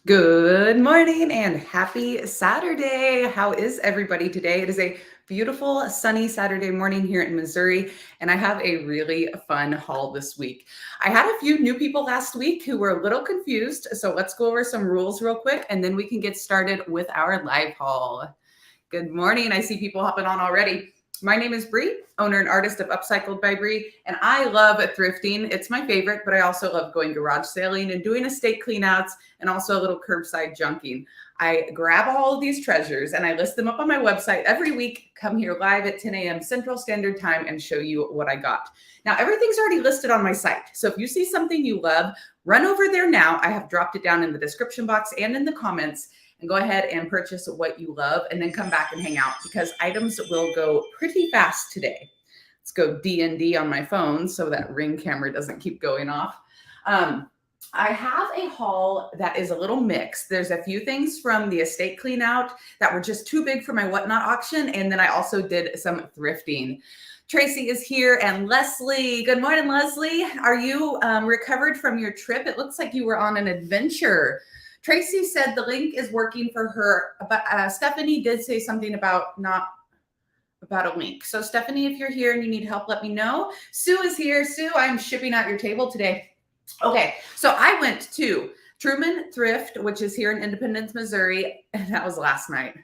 Good morning and happy Saturday. How is everybody today? It is a beautiful sunny Saturday morning here in Missouri, and I have a really fun haul this week. I had a few new people last week who were a little confused, so let's go over some rules real quick, and then we can get started with our live haul. Good morning. I see people hopping on already. My name is Bri, owner and artist of Upcycled by Bri, and I love thrifting. It's my favorite, but I also love going garage sailing and doing estate cleanouts and also a little curbside junking. I grab all of these treasures and I list them up on my website every week, come here live at 10 a.m. Central Standard Time and show you what I got. Now, everything's already listed on my site. So if you see something you love, run over there now. I have dropped it down in the description box and in the comments, and go ahead and purchase what you love and then come back and hang out because items will go pretty fast today. Let's go D&D on my phone so that Ring camera doesn't keep going off. I have a haul that is a little mixed. There's a few things from the estate clean out that were just too big for my whatnot auction. And then I also did some thrifting. Tracy is here and Leslie. Good morning, Leslie. Are you recovered from your trip? It looks like you were on an adventure. Tracy said the link is working for her, but Stephanie did say something about not about a link. So Stephanie, if you're here and you need help, let me know. Sue is here. Sue, I'm shipping out your table today. Okay, so I went to Truman Thrift, which is here in Independence, Missouri, and that was last night.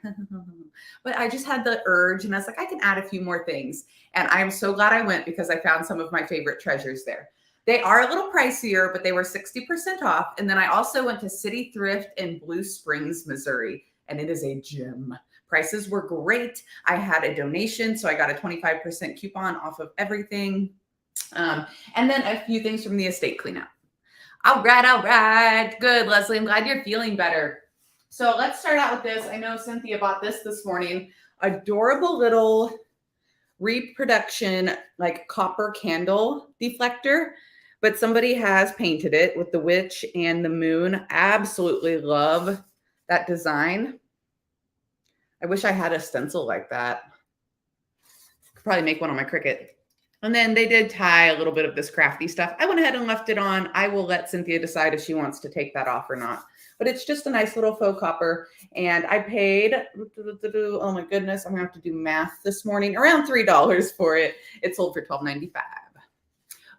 But I just had the urge, and I was like, I can add a few more things. And I'm so glad I went because I found some of my favorite treasures there. They are a little pricier, but they were 60% off. And then I also went to City Thrift in Blue Springs, Missouri, and it is a gem. Prices were great. I had a donation, so I got a 25% coupon off of everything. And then a few things from the estate cleanout. All right. Good, Leslie. I'm glad you're feeling better. So let's start out with this. I know Cynthia bought this morning. Adorable little reproduction, like copper candle deflector, but somebody has painted it with the witch and the moon. Absolutely love that design. I wish I had a stencil like that. Could probably make one on my Cricut. And then they did tie a little bit of this crafty stuff. I went ahead and left it on. I will let Cynthia decide if she wants to take that off or not. But it's just a nice little faux copper. And I paid, oh my goodness, I'm going to have to do math this morning, around $3 for it. It sold for $12.95.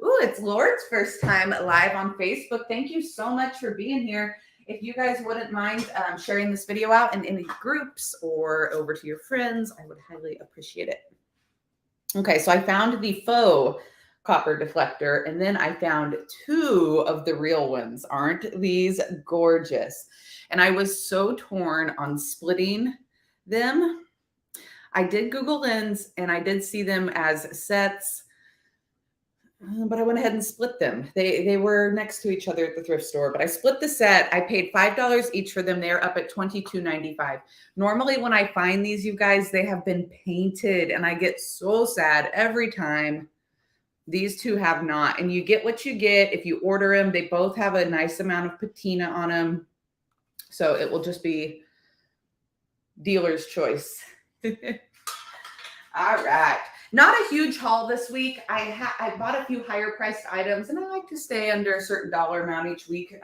Ooh, it's Lord's first time live on Facebook. Thank you so much for being here. If you guys wouldn't mind sharing this video out in any groups or over to your friends, I would highly appreciate it. Okay, so I found the faux copper deflector, and then I found two of the real ones. Aren't these gorgeous? And I was so torn on splitting them. I did Google Lens, and I did see them as sets, but I went ahead and split them. They were next to each other at the thrift store, but I split the set. I paid $5 each for them. They're up at $22.95. Normally when I find these, you guys, they have been painted, and I get so sad every time. These two have not, and you get what you get if you order them. They both have a nice amount of patina on them, so it will just be dealer's choice. All right. Not a huge haul this week. I bought a few higher priced items, and I like to stay under a certain dollar amount each week.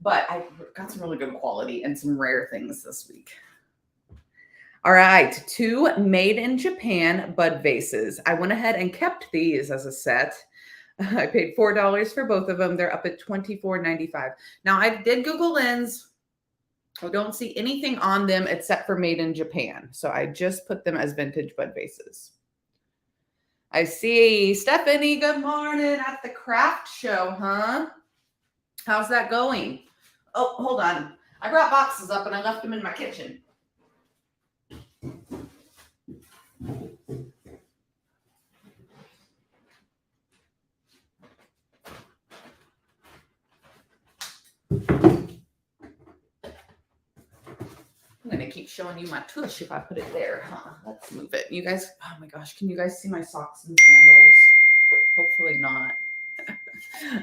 But I got some really good quality and some rare things this week. All right, two made in Japan bud vases. I went ahead and kept these as a set. I paid $4 for both of them. They're up at $24.95. Now I did Google Lens. I don't see anything on them except for made in Japan. So I just put them as vintage bud vases. I see Stephanie, good morning at the craft show, huh? How's that going? Oh, hold on. I brought boxes up and I left them in my kitchen. I'm going to keep showing you my tush if I put it there, huh? Let's move it. You guys, oh my gosh, can you guys see my socks and sandals? Hopefully not.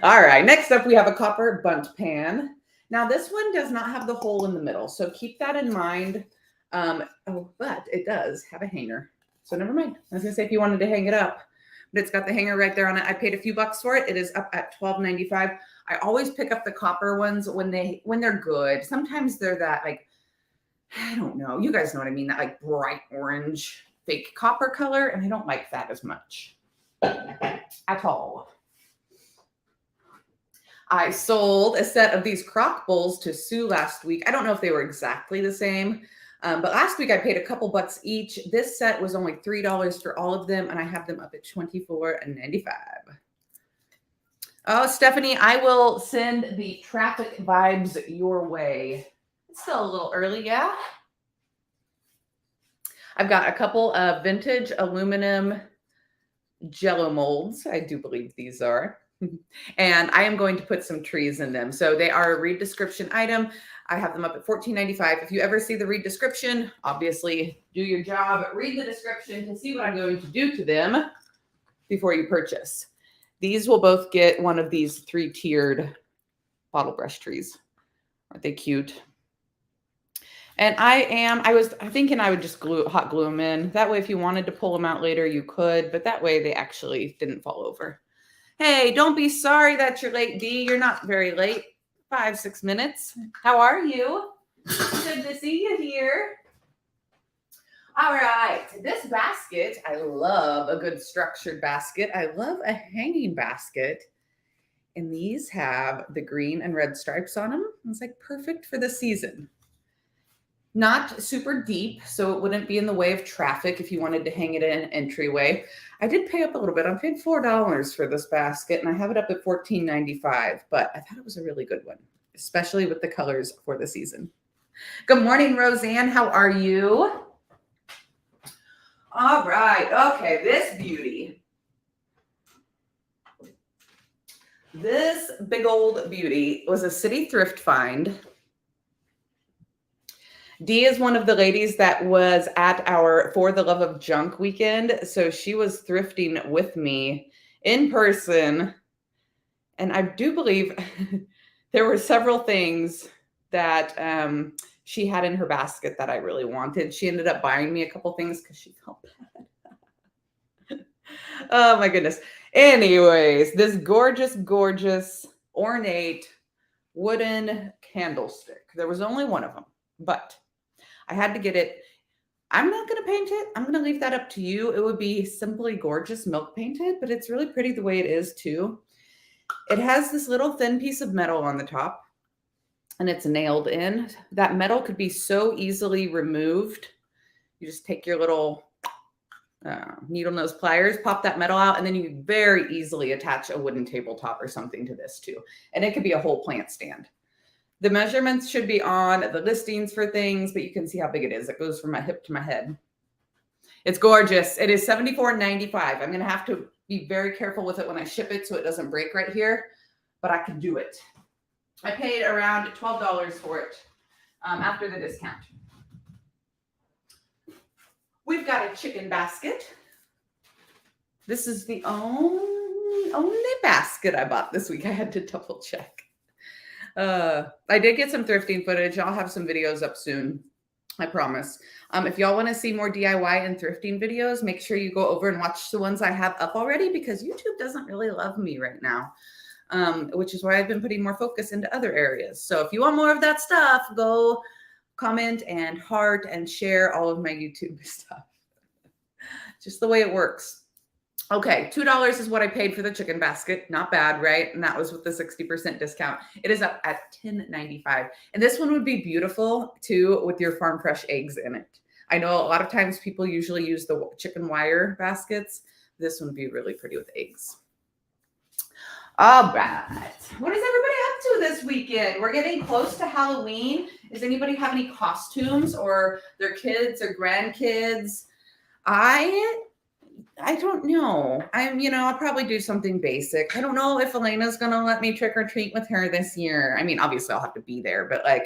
All right, next up we have a copper bundt pan. Now this one does not have the hole in the middle, so keep that in mind. Oh, but it does have a hanger. So never mind. I was going to say if you wanted to hang it up, but it's got the hanger right there on it. I paid a few bucks for it. It is up at $12.95. I always pick up the copper ones when they're good. Sometimes they're that like, I don't know. You guys know what I mean? That like bright orange fake copper color. And I don't like that as much at all. I sold a set of these crock bowls to Sue last week. I don't know if they were exactly the same, but last week I paid a couple bucks each. This set was only $3 for all of them, and I have them up at $24.95. Oh, Stephanie, I will send the traffic vibes your way. It's still a little early, yeah? I've got a couple of vintage aluminum Jello molds. I do believe these are. And I am going to put some trees in them. So they are a read description item. I have them up at $14.95. If you ever see the read description, obviously do your job. Read the description to see what I'm going to do to them before you purchase. These will both get one of these 3-tiered bottle brush trees. Aren't they cute? And I was thinking I would just hot glue them in. That way, if you wanted to pull them out later, you could. But that way, they actually didn't fall over. Hey, don't be sorry that you're late, Dee. You're not very late. 5-6 minutes. How are you? Good to see you here. All right. This basket, I love a good structured basket. I love a hanging basket. And these have the green and red stripes on them. It's like perfect for the season. Not super deep, so it wouldn't be in the way of traffic if you wanted to hang it in an entryway. I did pay up a little bit. I paid $4 for this basket, and I have it up at $14.95, but I thought it was a really good one, especially with the colors for the season. Good morning, Roseanne. How are you? All right. Okay, this beauty. This big old beauty was a city thrift find. Dee is one of the ladies that was at our For the Love of Junk weekend. So she was thrifting with me in person. And I do believe there were several things that she had in her basket that I really wanted. She ended up buying me a couple things because she felt bad. Oh my goodness. Anyways, this gorgeous, gorgeous, ornate wooden candlestick. There was only one of them, but I had to get it. I'm not going to paint it. I'm going to leave that up to you. It would be simply gorgeous milk painted, but it's really pretty the way it is too. It has this little thin piece of metal on the top and it's nailed in. That metal could be so easily removed. You just take your little needle nose pliers, pop that metal out, and then you very easily attach a wooden tabletop or something to this too. And it could be a whole plant stand. The measurements should be on the listings for things, but you can see how big it is. It goes from my hip to my head. It's gorgeous. It is $74.95. I'm going to have to be very careful with it when I ship it so it doesn't break right here, but I can do it. I paid around $12 for it after the discount. We've got a chicken basket. This is the only basket I bought this week. I had to double check. I did get some thrifting footage. I'll have some videos up soon. I promise. If y'all want to see more DIY and thrifting videos, make sure you go over and watch the ones I have up already because YouTube doesn't really love me right now, which is why I've been putting more focus into other areas. So if you want more of that stuff, go comment and heart and share all of my YouTube stuff. Just the way it works. Okay, $2 is what I paid for the chicken basket. Not bad, right? And that was with the 60% discount. It is up at $10.95. And this one would be beautiful too with your farm fresh eggs in it. I know a lot of times people usually use the chicken wire baskets. This one would be really pretty with eggs. All right. What is everybody up to this weekend? We're getting close to Halloween. Does anybody have any costumes or their kids or grandkids? I don't know. I'll probably do something basic. I don't know if Elena's going to let me trick or treat with her this year. I mean, obviously I'll have to be there, but I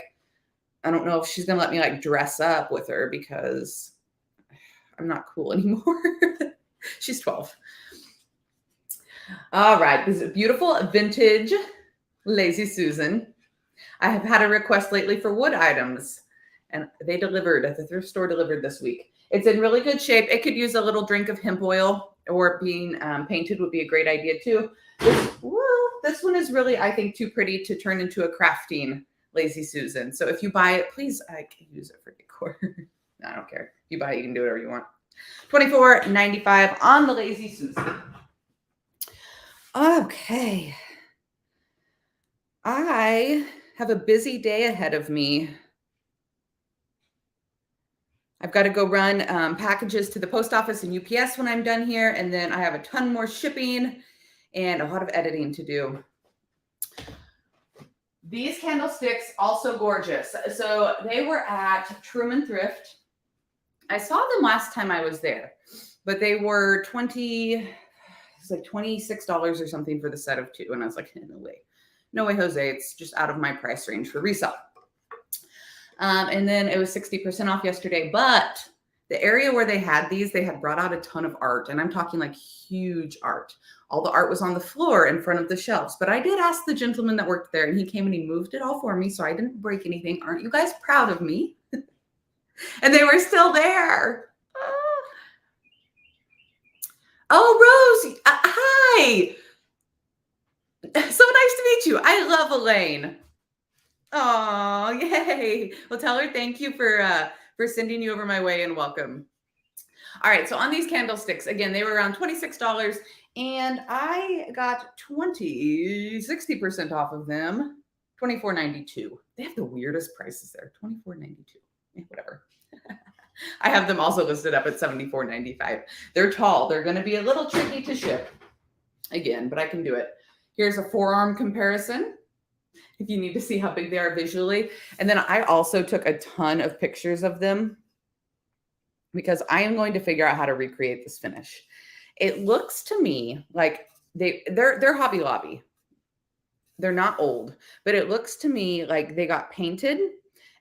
don't know if she's going to let me dress up with her because I'm not cool anymore. She's 12. All right. This is a beautiful vintage Lazy Susan. I have had a request lately for wood items and they delivered at the thrift store this week. It's in really good shape. It could use a little drink of hemp oil or being painted would be a great idea too. this one is really, I think, too pretty to turn into a crafting Lazy Susan. So if you buy it, please, I can use it for decor. I don't care. If you buy it, you can do whatever you want. $24.95 on the Lazy Susan. Okay. I have a busy day ahead of me. I've got to go run packages to the post office and UPS when I'm done here. And then I have a ton more shipping and a lot of editing to do. These candlesticks, also gorgeous. So they were at Truman Thrift. I saw them last time I was there, but they were $26 or something for the set of two. And I was like, no way. No way, Jose. It's just out of my price range for resale. And then it was 60% off yesterday, but the area where they had these, they had brought out a ton of art, and I'm talking like huge art. All the art was on the floor in front of the shelves, but I did ask the gentleman that worked there, and he came and he moved it all for me, so I didn't break anything. Aren't you guys proud of me? And they were still there. Oh, Rose, hi. So nice to meet you. I love Elaine. Oh, yay. Well, tell her thank you for sending you over my way and welcome. All right. So on these candlesticks, again, they were around $26 and I got 60% off of them. $24.92. They have the weirdest prices there. $24.92. Whatever. I have them also listed up at $74.95. They're tall. They're going to be a little tricky to ship again, but I can do it. Here's a forearm comparison, if you need to see how big they are visually. And then I also took a ton of pictures of them because I am going to figure out how to recreate this finish. It looks to me like they're Hobby Lobby. They're not old, but it looks to me like they got painted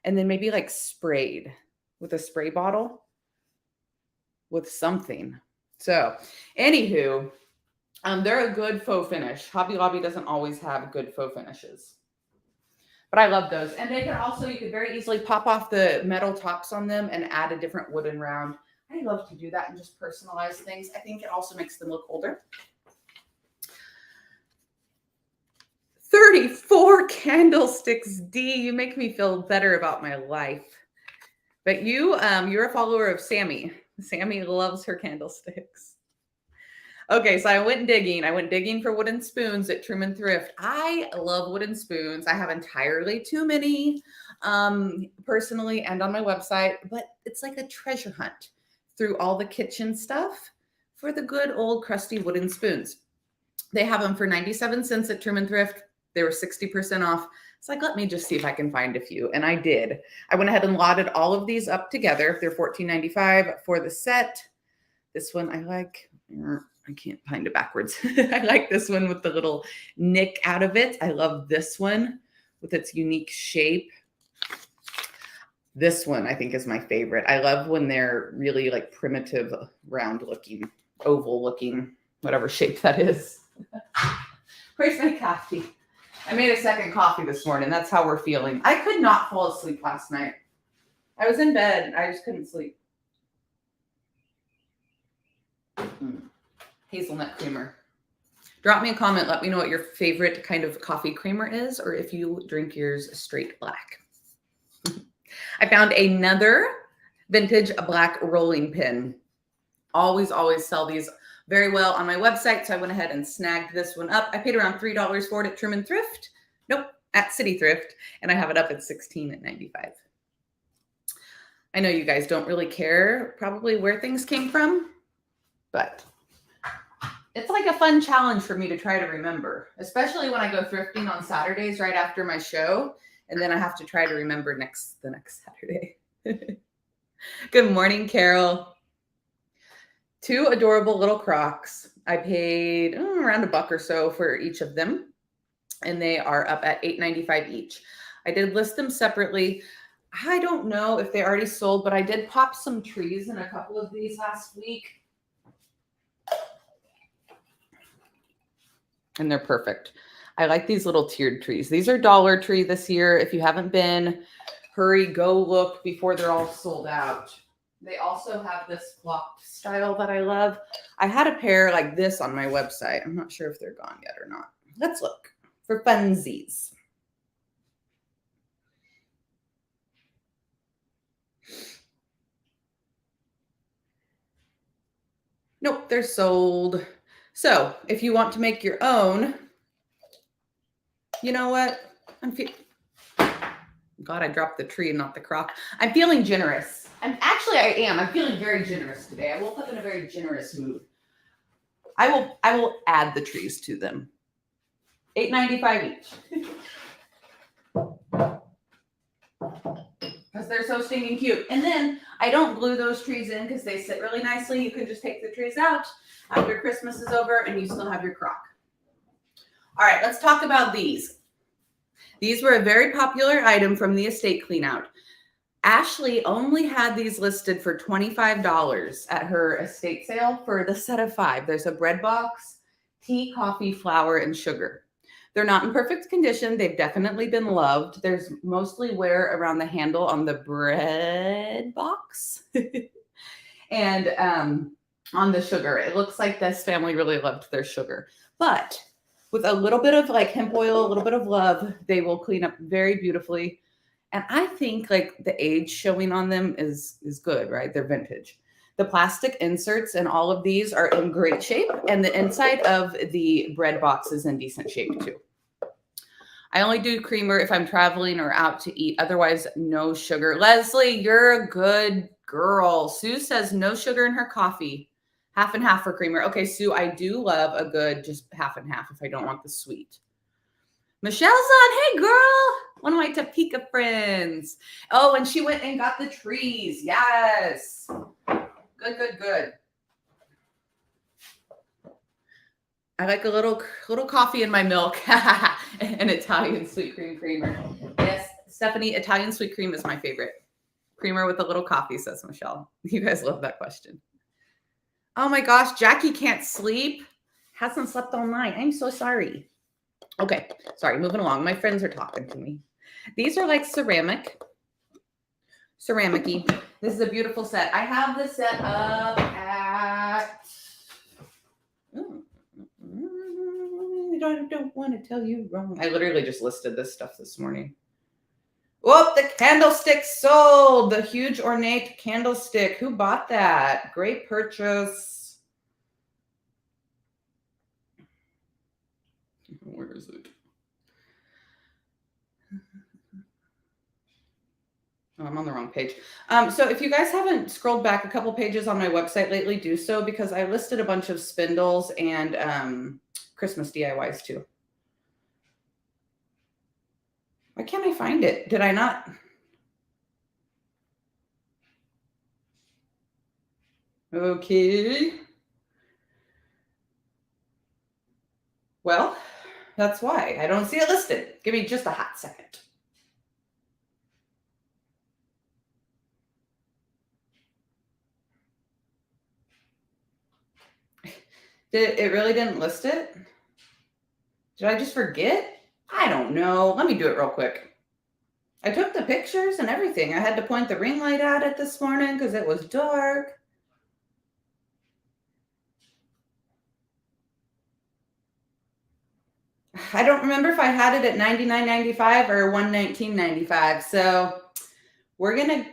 and then maybe like sprayed with a spray bottle with something. So anywho, they're a good faux finish. Hobby Lobby doesn't always have good faux finishes. But I love those. And they can also, you could very easily pop off the metal tops on them and add a different wooden round. I love to do that and just personalize things. I think it also makes them look older. 34 candlesticks, D. You make me feel better about my life. But you're a follower of Sammy. Sammy loves her candlesticks. Okay, so I went digging for wooden spoons at Truman Thrift. I love wooden spoons. I have entirely too many personally and on my website, but it's like a treasure hunt through all the kitchen stuff for the good old crusty wooden spoons. They have them for 97 cents at Truman Thrift. They were 60% off. It's like, let me just see if I can find a few. And I did. I went ahead and lotted all of these up together. They're $14.95 for the set. This one I like. I can't find it backwards. I like this one with the little nick out of it. I love this one with its unique shape. This one I think is my favorite. I love when they're really like primitive, round looking, oval looking, whatever shape that is. Where's my coffee? I made a second coffee this morning. That's how we're feeling. I could not fall asleep last night. I was in bed. I just couldn't sleep. Hazelnut creamer. Drop me a comment. Let me know what your favorite kind of coffee creamer is, or if you drink yours straight black. I found another vintage black rolling pin. Always sell these very well on my website, so I went ahead and snagged this one up. I paid around $3 for it at Truman Thrift. Nope, at City Thrift, and I have it up at $16.95. I know you guys don't really care probably where things came from, but it's like a fun challenge for me to try to remember, especially when I go thrifting on Saturdays right after my show, and then I have to try to remember the next Saturday. Good morning, Carol. 2 adorable little Crocs. I paid around $1 or so for each of them, and they are up at $8.95 each. I did list them separately. I don't know if they already sold, but I did pop some trees in a couple of these last week. And they're perfect. I like these little tiered trees. These are Dollar Tree this year. If you haven't been, hurry, go look before they're all sold out. They also have this flocked style that I love. I had a pair like this on my website. I'm not sure if they're gone yet or not. Let's look for funsies. Nope, they're sold. So if you want to make your own, you know what? God, I dropped the tree and not the crock. I'm feeling generous. I am. I'm feeling very generous today. I woke up in a very generous mood. I will add the trees to them. $8.95 each. Because they're so stinking cute. And then I don't glue those trees in because they sit really nicely. You can just take the trees out after Christmas is over and you still have your crock. All right, let's talk about these. These were a very popular item from the estate cleanout. Ashley only had these listed for $25 at her estate sale for the set of 5. There's a bread box, tea, coffee, flour, and sugar. They're not in perfect condition. They've definitely been loved. There's mostly wear around the handle on the bread box and on the sugar. It looks like this family really loved their sugar. But with a little bit of like hemp oil, a little bit of love, they will clean up very beautifully. And I think like the age showing on them is good, right? They're vintage. The plastic inserts in all of these are in great shape, and the inside of the bread box is in decent shape too. I only do creamer if I'm traveling or out to eat. Otherwise, no sugar. Leslie, you're a good girl. Sue says no sugar in her coffee. Half and half for creamer. Okay, Sue, I do love a good just half and half if I don't want the sweet. Michelle's on. Hey, girl. One of my Topeka friends. Oh, and she went and got the trees. Yes. Good, good, good. I like a little coffee in my milk. An Italian sweet cream creamer. Yes, Stephanie, Italian sweet cream is my favorite. Creamer with a little coffee, says Michelle. You guys love that question. Oh my gosh, Jackie can't sleep. Hasn't slept all night. I'm so sorry. Okay, sorry, moving along. My friends are talking to me. These are like ceramic-y. This is a beautiful set. I have this set up at... I don't want to tell you wrong. I literally just listed this stuff this morning. Whoop, the candlestick sold. The huge ornate candlestick. Who bought that? Great purchase. Where is it? Oh, I'm on the wrong page. So if you guys haven't scrolled back a couple pages on my website lately, do so, because I listed a bunch of spindles and Christmas DIYs too. Why can't I find it? Did I not? Okay. Well, that's why I don't see it listed. Give me just a hot second. It really didn't list it? Did I just forget? I don't know. Let me do it real quick. I took the pictures and everything. I had to point the ring light at it this morning because it was dark. I don't remember if I had it at $99.95 or $119.95. So we're gonna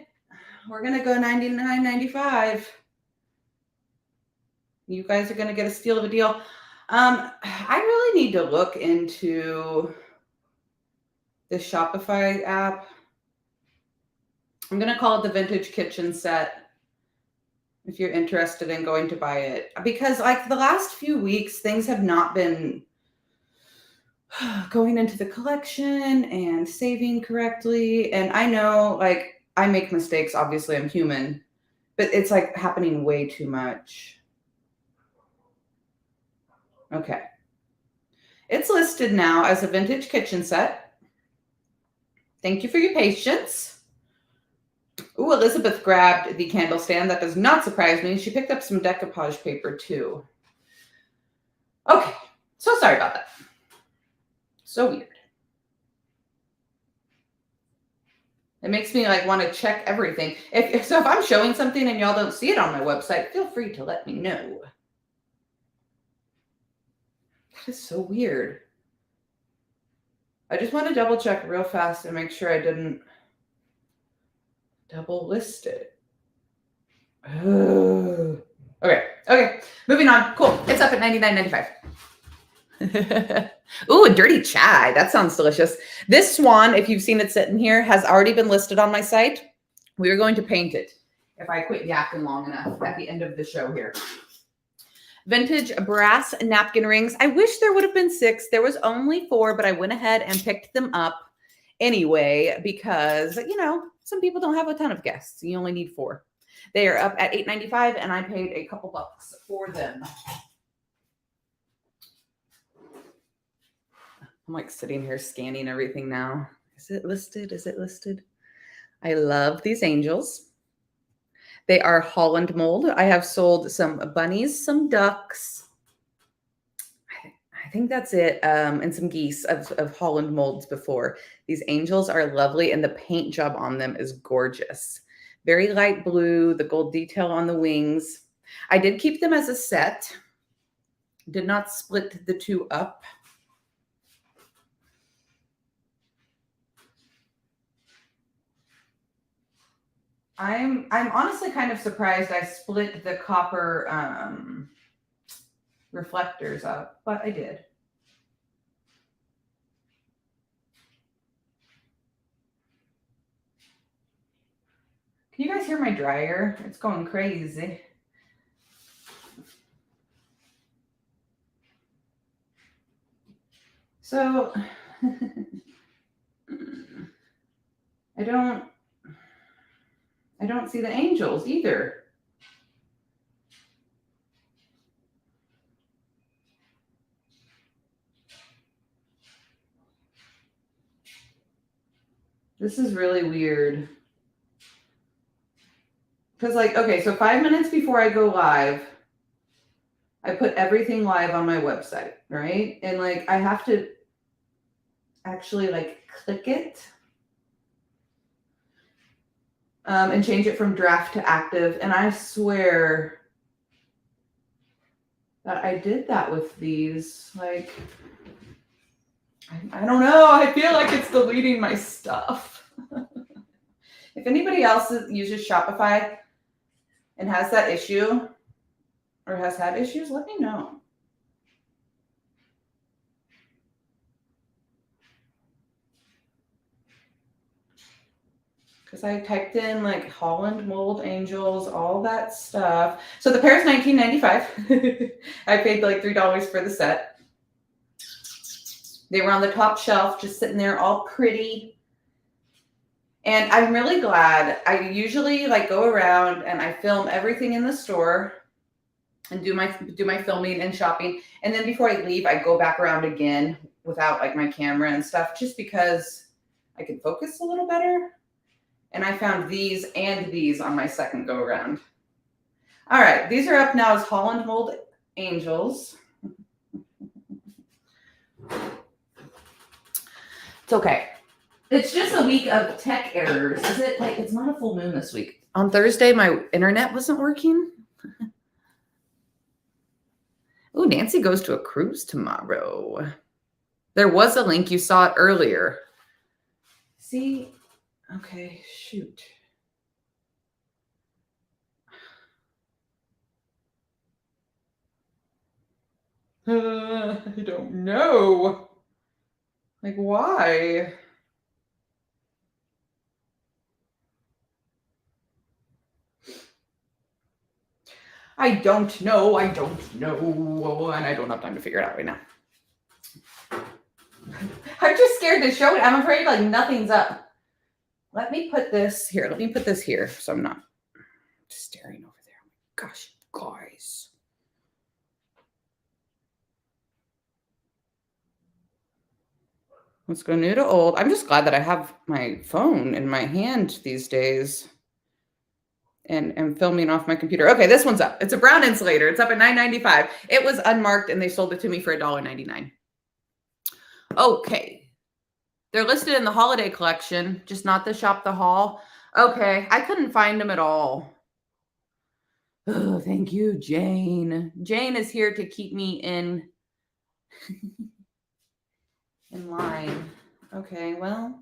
go $99.95. You guys are gonna get a steal of a deal. I really need to look into the Shopify app. I'm gonna call it the Vintage Kitchen Set if you're interested in going to buy it, because like the last few weeks, things have not been going into the collection and saving correctly. And I know like I make mistakes, obviously I'm human, but it's like happening way too much. Okay. It's listed now as a vintage kitchen set. Thank you for your patience. Ooh, Elizabeth grabbed the candle stand. That does not surprise me. She picked up some decoupage paper too. Okay. So sorry about that. So weird. It makes me like want to check everything. If I'm showing something and y'all don't see it on my website, feel free to let me know. That is so weird. I just want to double check real fast and make sure I didn't double list it. Oh. Okay. Moving on. Cool. It's up at $99.95. Ooh, a dirty chai. That sounds delicious. This swan, if you've seen it sitting here, has already been listed on my site. We are going to paint it if I quit yakking long enough at the end of the show here. Vintage brass napkin rings. I wish there would have been 6. There was only 4, but I went ahead and picked them up anyway because, you know, some people don't have a ton of guests. You only need 4. They are up at $8.95, and I paid a couple bucks for them. I'm like sitting here scanning everything now. Is it listed? Is it listed? I love these angels. They are Holland mold. I have sold some bunnies, some ducks. I think that's it. And some geese of Holland molds before. These angels are lovely, and the paint job on them is gorgeous. Very light blue, the gold detail on the wings. I did keep them as a set. Did not split the 2 up. I'm honestly kind of surprised I split the copper reflectors up, but I did. Can you guys hear my dryer? It's going crazy. So I don't see the angels either. This is really weird. Because like, okay, so 5 minutes before I go live, I put everything live on my website, right? And like, I have to actually like click it and change it from draft to active. And I swear that I did that with these. Like, I don't know. I feel like it's deleting my stuff. If anybody else uses Shopify and has that issue or has had issues, let me know. Because I typed in like Holland mold angels, all that stuff. So the pair is $19.95. I paid like $3 for the set. They were on the top shelf, just sitting there all pretty. And I'm really glad. I usually like go around and I film everything in the store and do my filming and shopping. And then before I leave, I go back around again without like my camera and stuff, just because I can focus a little better. And I found these and these on my second go around. All right, these are up now as Holland mold angels. It's okay. It's just a week of tech errors. Is it like, it's not a full moon this week. On Thursday, my internet wasn't working. Oh, Nancy goes to a cruise tomorrow. There was a link. You saw it earlier. See? Okay, shoot. I don't know. Like, why? I don't know. And I don't have time to figure it out right now. I'm just scared to show it. I'm afraid like nothing's up. Let me put this here. Let me put this here so I'm not staring over there. Gosh, guys. Let's go new to old. I'm just glad that I have my phone in my hand these days and filming off my computer. Okay, this one's up. It's a brown insulator. It's up at $9.95. It was unmarked and they sold it to me for $1.99. Okay. They're listed in the holiday collection, just not the shop the haul. Okay, I couldn't find them at all. Oh, thank you, Jane. Jane is here to keep me in line. Okay, well.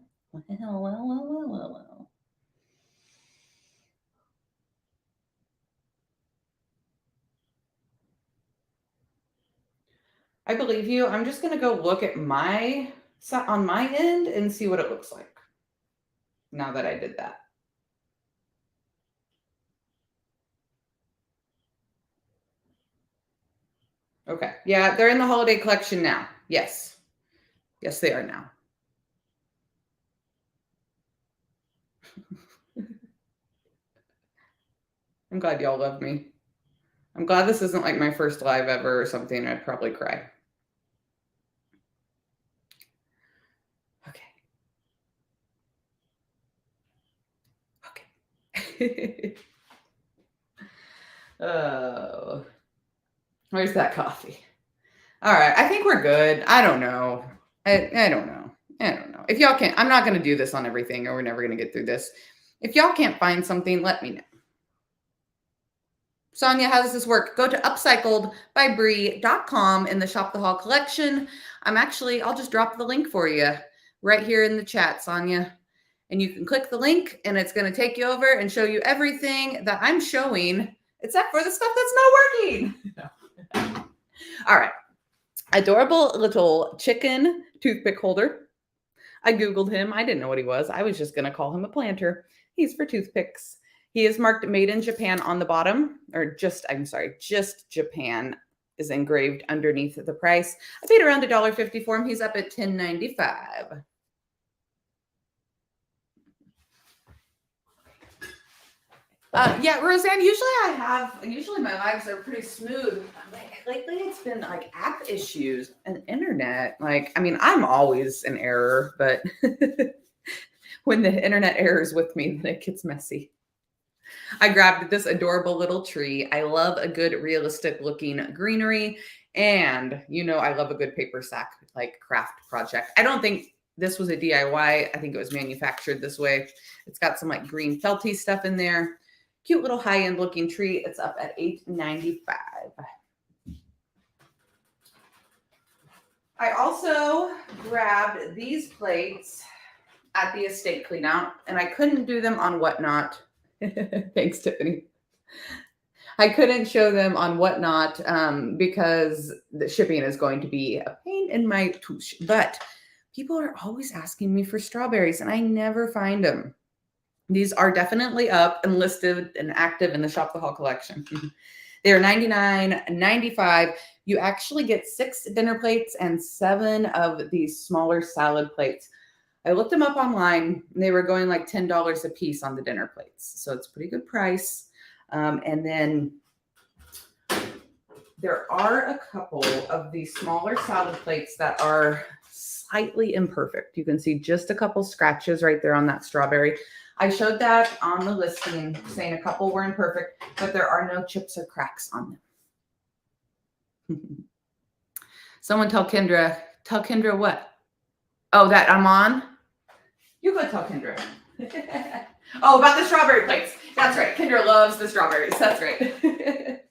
I believe you. I'm just gonna go look at on my end and see what it looks like now that I did that. Okay. Yeah, they're in the holiday collection now. Yes. Yes, they are now. I'm glad y'all love me. I'm glad this isn't like my first live ever or something. I'd probably cry. Okay. Oh, where's that coffee? All right. I think we're good. I don't know. I don't know. I don't know. If y'all can't, I'm not going to do this on everything or we're never going to get through this. If y'all can't find something, let me know. Sonia, how does this work? Go to upcycledbybrie.com in the Shop the Haul collection. I'll just drop the link for you right here in the chat, Sonia. And you can click the link and it's going to take you over and show you everything that I'm showing, except for the stuff that's not working. All right. Adorable little chicken toothpick holder. I Googled him. I didn't know what he was. I was just going to call him a planter. He's for toothpicks. He is marked made in Japan on the bottom, just Japan is engraved underneath the price. I paid around $1.50 for him. He's up at $10.95. Yeah, Roseanne, usually my lives are pretty smooth. Lately it's been like app issues and internet. I'm always in error, but when the internet errors with me, then it gets messy. I grabbed this adorable little tree. I love a good realistic looking greenery. And I love a good paper sack, like craft project. I don't think this was a DIY. I think it was manufactured this way. It's got some like green felty stuff in there. Cute little high-end looking tree. It's up at $8.95. I also grabbed these plates at the estate cleanout, and I couldn't do them on Whatnot. Thanks, Tiffany. I couldn't show them on Whatnot because the shipping is going to be a pain in my touche. But people are always asking me for strawberries, and I never find them. These are definitely up and listed and active in the Shop the Haul collection. They are $99.95. You actually get 6 dinner plates and 7 of these smaller salad plates. I looked them up online. And they were going like $10 a piece on the dinner plates. So it's a pretty good price. And then there are a couple of these smaller salad plates that are slightly imperfect. You can see just a couple scratches right there on that strawberry. I showed that on the listing, saying a couple were imperfect, but there are no chips or cracks on them. Someone tell Kendra what? Oh, that I'm on? You go tell Kendra. Oh, about the strawberry plates. That's right. Kendra loves the strawberries. That's right.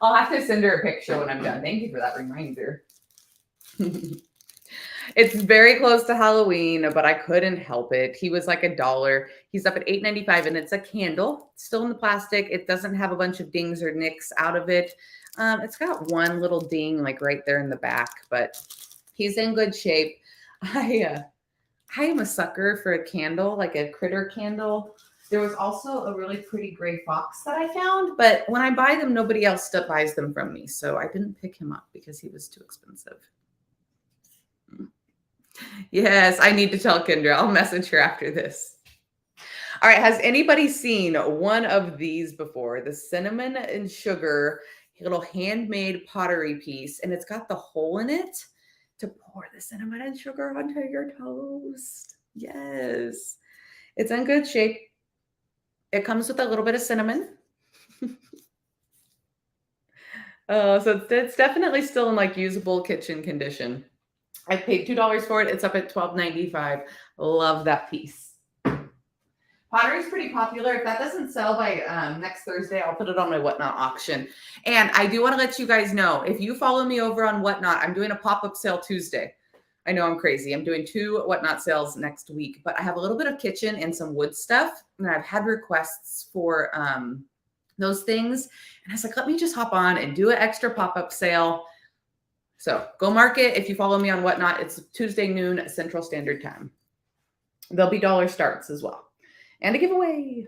I'll have to send her a picture when I'm done. Thank you for that reminder. It's very close to Halloween, but I couldn't help it. He was like $1. He's up at $8.95, and it's a candle. It's still in the plastic. It doesn't have a bunch of dings or nicks out of it. It's got one little ding like right there in the back, but he's in good shape. I am a sucker for a candle, like a critter candle. There was also a really pretty gray fox that I found, but when I buy them, nobody else buys them from me. So I didn't pick him up because he was too expensive. Yes, I need to tell Kendra. I'll message her after this. All right. Has anybody seen one of these before? The cinnamon and sugar little handmade pottery piece, and it's got the hole in it to pour the cinnamon and sugar onto your toast. Yes. It's in good shape. It comes with a little bit of cinnamon. So it's definitely still in like usable kitchen condition. I paid $2 for it. It's up at $12.95. Love that piece. Pottery is pretty popular. If that doesn't sell by next Thursday, I'll put it on my Whatnot auction. And I do want to let you guys know, if you follow me over on Whatnot, I'm doing a pop-up sale Tuesday. I know I'm crazy. I'm doing 2 whatnot sales next week, but I have a little bit of kitchen and some wood stuff. And I've had requests for those things. And I was like, let me just hop on and do an extra pop-up sale. So go mark it. If you follow me on Whatnot, it's Tuesday noon Central Standard Time. There'll be dollar starts as well. And a giveaway.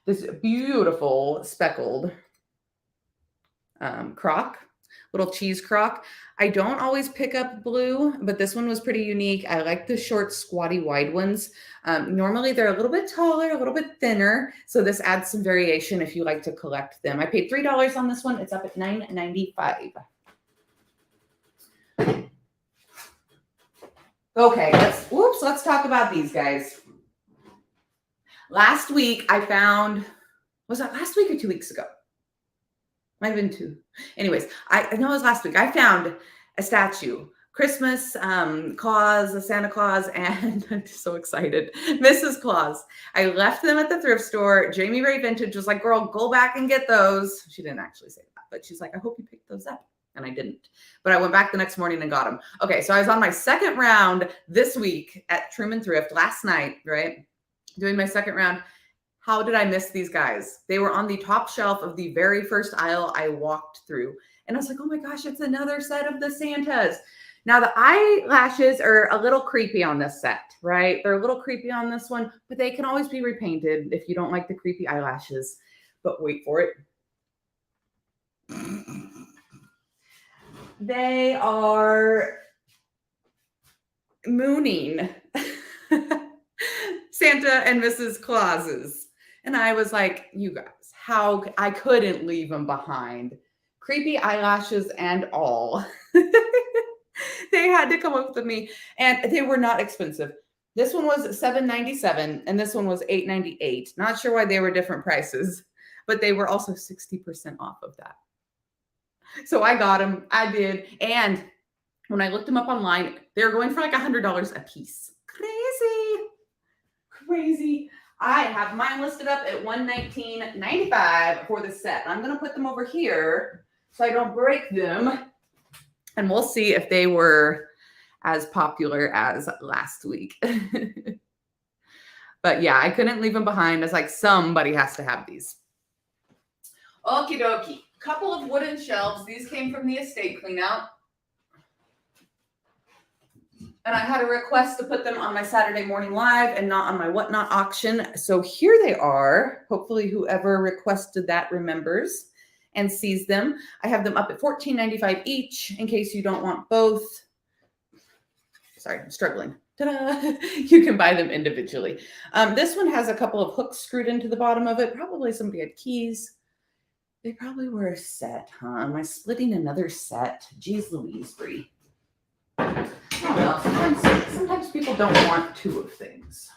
This beautiful speckled crock, little cheese crock. I don't always pick up blue, but this one was pretty unique. I like the short, squatty, wide ones. Normally they're a little bit taller, a little bit thinner. So this adds some variation if you like to collect them. I paid $3 on this one. It's up at $9.95. Okay, let's talk about these guys. Last week I found, was that last week or 2 weeks ago? Might have been 2. Anyways, I know it was last week. I found a statue, Christmas, Claus, Santa Claus, and I'm so excited, Mrs. Claus. I left them at the thrift store. Jamie Ray Vintage was like, girl, go back and get those. She didn't actually say that, but she's like, I hope you picked those up. And I didn't, but I went back the next morning and got them. Okay, so I was on my second round this week at Truman Thrift last night, right? Doing my second round. How did I miss these guys? They were on the top shelf of the very first aisle I walked through. And I was like, oh my gosh, it's another set of the Santas. Now the eyelashes are a little creepy on this set, right? They're a little creepy on this one, but they can always be repainted if you don't like the creepy eyelashes. But wait for it. They are mooning Santa and Mrs. Claus's. And I was like, you guys, how I couldn't leave them behind. Creepy eyelashes and all. They had to come up with me. And they were not expensive. This one was $7.97 and this one was $8.98. Not sure why they were different prices, but they were also 60% off of that. So I got them. I did. And when I looked them up online, they were going for like $100 a piece. Crazy. I have mine listed up at $119.95 for the set. I'm going to put them over here so I don't break them. And we'll see if they were as popular as last week. But yeah, I couldn't leave them behind. I was like, somebody has to have these. Okie dokie. Couple of wooden shelves. These came from the estate cleanout. And I had a request to put them on my Saturday morning live and not on my Whatnot auction. So here they are. Hopefully whoever requested that remembers and sees them. I have them up at $14.95 each in case you don't want both. Sorry, I'm struggling. Ta-da! You can buy them individually. This one has a couple of hooks screwed into the bottom of it. Probably somebody had keys. They probably were a set, huh? Am I splitting another set? Jeez Louise, Brie. I don't know. Sometimes people don't want 2 of things.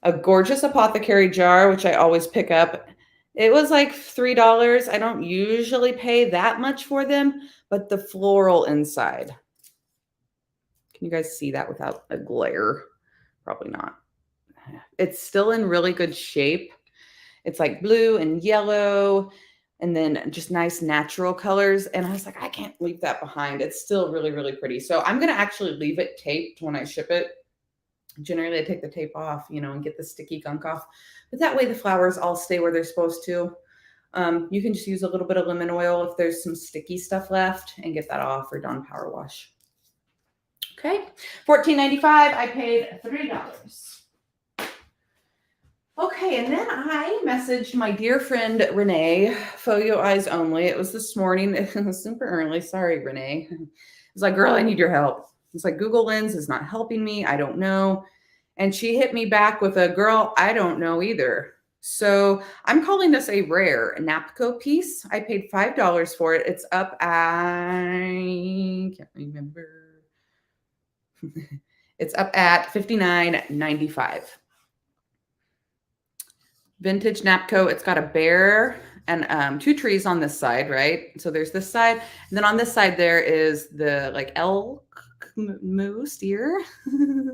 A gorgeous Apothecary jar, which I always pick up. It was like $3. I don't usually pay that much for them, but the floral inside. Can you guys see that without a glare? Probably not. It's still in really good shape. It's like blue and yellow and then just nice natural colors. And I was like, I can't leave that behind. It's still really, really pretty. So I'm going to actually leave it taped when I ship it. Generally, I take the tape off, and get the sticky gunk off. But that way the flowers all stay where they're supposed to. You can just use a little bit of lemon oil if there's some sticky stuff left and get that off, or Dawn Power Wash. Okay, $14.95. I paid $3. Okay, and then I messaged my dear friend, Renee, Faux Eyes Only. It was this morning. It was super early. Sorry, Renee. It's like, girl, I need your help. It's like, Google Lens is not helping me. I don't know. And she hit me back with a, girl, I don't know either. So I'm calling this a rare Napco piece. I paid $5 for it. It's up I can't remember. It's up at $59.95. Vintage Napco. It's got a bear and 2 trees on this side, right? So there's this side. And then on this side, there is the like elk, moose, deer,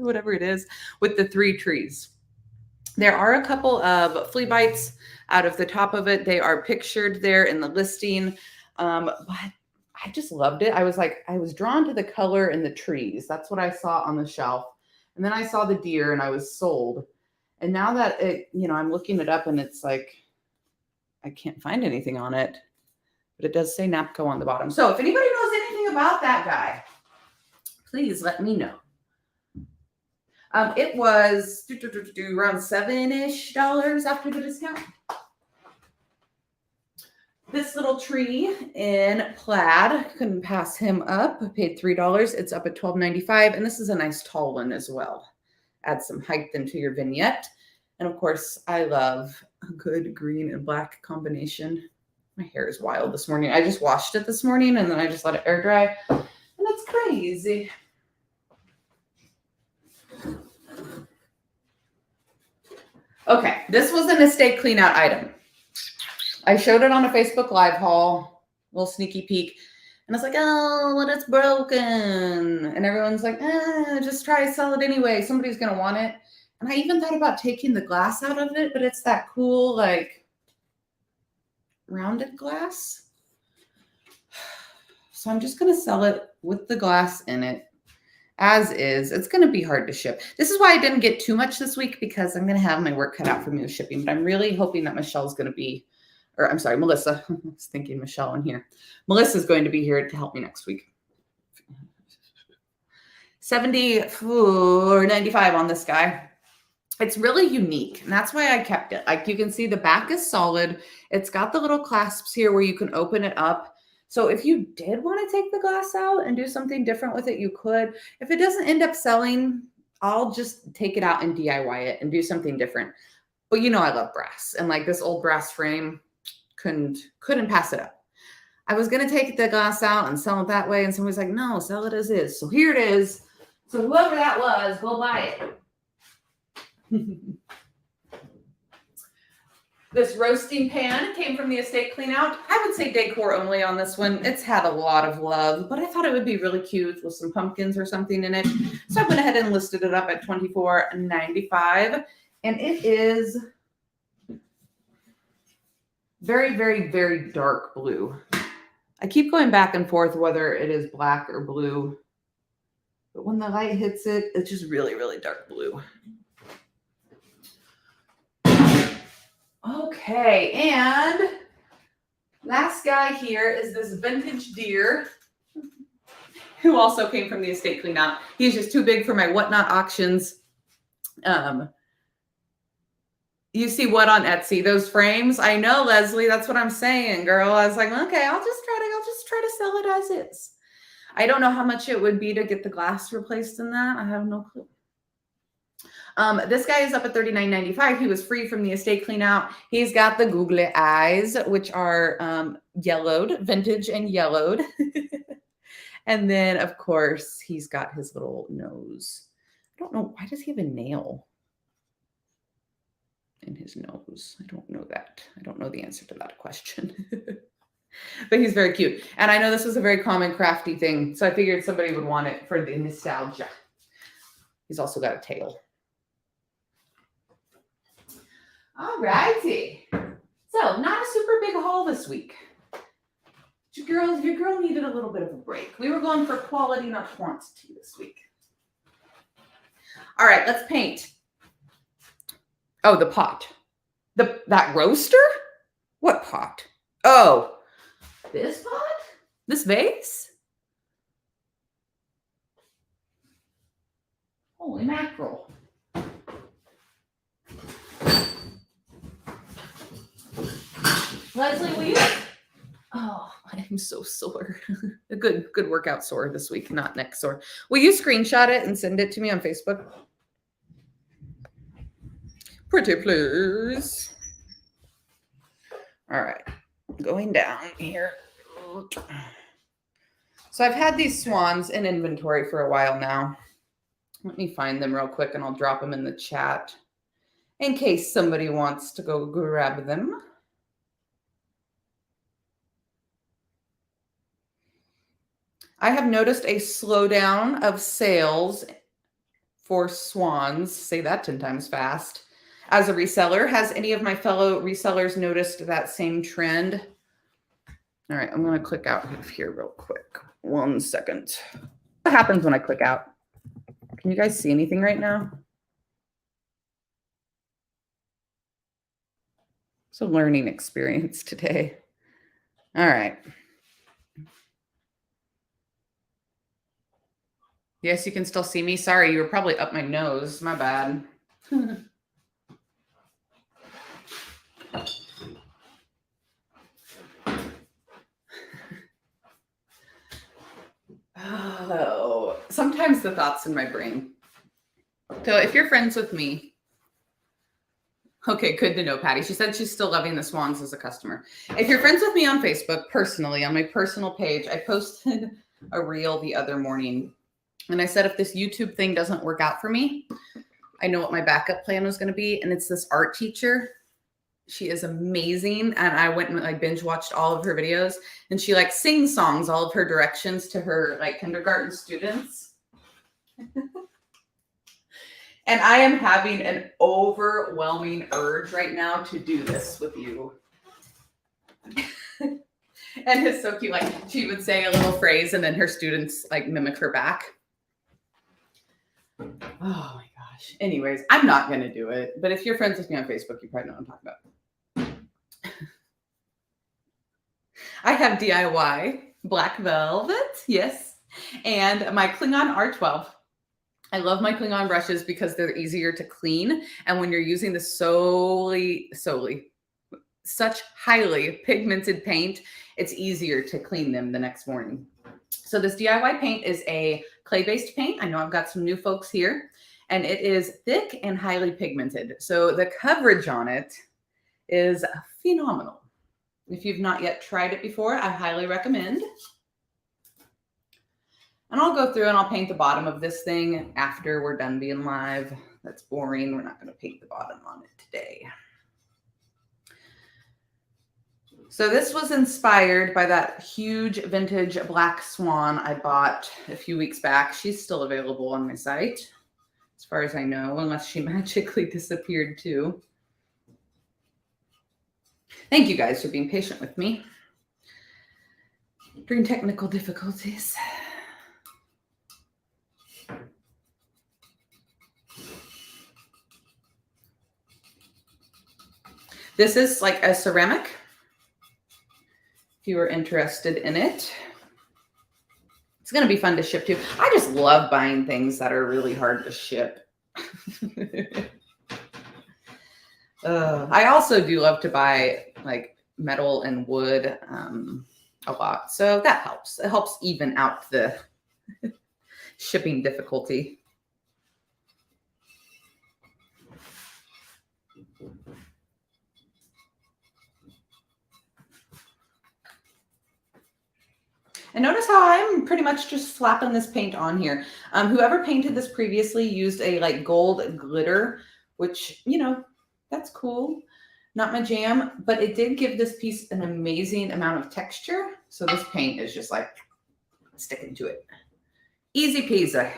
whatever it is, with the 3 trees. There are a couple of flea bites out of the top of it. They are pictured there in the listing. But I just loved it. I was drawn to the color and the trees. That's what I saw on the shelf. And then I saw the deer and I was sold. And now that I'm looking it up and it's like, I can't find anything on it, but it does say Napco on the bottom. So if anybody knows anything about that guy, please let me know. It was around $7-ish after the discount. This little tree in plaid, couldn't pass him up. I paid $3. It's up at $12.95, and this is a nice tall one as well. Add some height into your vignette. And of course, I love a good green and black combination. My hair is wild this morning. I just washed it this morning, and then I just let it air dry, and it's crazy. Okay, this was an estate clean out item. I showed it on a Facebook Live haul, little sneaky peek. And I was like, oh, well, it's broken. And everyone's like, just try to sell it anyway. Somebody's going to want it. And I even thought about taking the glass out of it, but it's that cool, like, rounded glass. So I'm just going to sell it with the glass in it as is. It's going to be hard to ship. This is why I didn't get too much this week, because I'm going to have my work cut out for me with shipping. But I'm really hoping that Michelle's going to be, or I'm sorry, Melissa. I was thinking Michelle in here. Melissa's going to be here to help me next week. $74.95 on this guy. It's really unique, and that's why I kept it. Like, you can see the back is solid. It's got the little clasps here where you can open it up. So if you did want to take the glass out and do something different with it, you could. If it doesn't end up selling, I'll just take it out and DIY it and do something different. But you know I love brass, and like this old brass frame, couldn't pass it up. I was going to take the glass out and sell it that way, and somebody's like, no, sell it as is. So here it is. So whoever that was, go buy it. This roasting pan came from the estate clean out. I would say decor only on this one. It's had a lot of love, but I thought it would be really cute with some pumpkins or something in it. So I went ahead and listed it up at $24.95. And it is very, very, very dark blue. I keep going back and forth whether it is black or blue. But when the light hits it, it's just really, really dark blue. Okay, and last guy here is this vintage deer who also came from the estate clean out. He's just too big for my whatnot auctions. You see what on Etsy? Those frames? I know, Leslie. That's what I'm saying, girl. I was like, okay, I'll just try to sell it as is. I don't know how much it would be to get the glass replaced in that. I have no clue. This guy is up at $39.95. He was free from the estate clean out. He's got the googly eyes, which are yellowed, vintage and yellowed. And then, of course, he's got his little nose. I don't know. Why does he have a nail in his nose? I don't know that. I don't know the answer to that question. But he's very cute. And I know this was a very common crafty thing, so I figured somebody would want it for the nostalgia. He's also got a tail. All righty. So, not a super big haul this week. Your girl needed a little bit of a break. We were going for quality, not quantity this week. All right, let's paint. Oh, the pot. That roaster? What pot? Oh, this pot? This vase? Holy mackerel. Leslie, will you? Oh, I am so sore. A good workout sore this week, not neck sore. Will you screenshot it and send it to me on Facebook? Pretty please. All right, going down here. So I've had these swans in inventory for a while now. Let me find them real quick and I'll drop them in the chat in case somebody wants to go grab them. I have noticed a slowdown of sales for swans. Say that 10 times fast. As a reseller, has any of my fellow resellers noticed that same trend? All right, I'm going to click out of here real quick. 1 second. What happens when I click out? Can you guys see anything right now? It's a learning experience today. All right. Yes, you can still see me. Sorry, you were probably up my nose. My bad. Oh, sometimes the thoughts in my brain. So if you're friends with me, okay, good to know, Patty. She said she's still loving the swans as a customer. If you're friends with me on Facebook, personally, on my personal page, I posted a reel the other morning. And I said, if this YouTube thing doesn't work out for me, I know what my backup plan was going to be. And it's this art teacher. She is amazing. And I went and like binge watched all of her videos, and she like sings songs, all of her directions to her like kindergarten students. And I am having an overwhelming urge right now to do this with you. And it's so cute. Like she would say a little phrase and then her students like mimic her back. Oh my gosh. Anyways, I'm not going to do it. But if you're friends with me on Facebook, you probably know what I'm talking about. I have DIY black velvet. Yes. And my Klingon R12. I love my Klingon brushes because they're easier to clean. And when you're using the such highly pigmented paint, it's easier to clean them the next morning. So this DIY paint is a clay-based paint. I know I've got some new folks here, and it is thick and highly pigmented. So the coverage on it is phenomenal. If you've not yet tried it before, I highly recommend. And I'll go through and I'll paint the bottom of this thing after we're done being live. That's boring. We're not going to paint the bottom on it today. So this was inspired by that huge vintage black swan I bought a few weeks back. She's still available on my site, as far as I know, unless she magically disappeared too. Thank you guys for being patient with me during technical difficulties. This is like a ceramic, if you are interested in it. It's going to be fun to ship too. I just love buying things that are really hard to ship. I also do love to buy like metal and wood a lot. So that helps. It helps even out the shipping difficulty. And notice how I'm pretty much just slapping this paint on here. Whoever painted this previously used a like gold glitter, which, you know, that's cool. Not my jam, but it did give this piece an amazing amount of texture. So this paint is just like sticking to it. Easy peasy.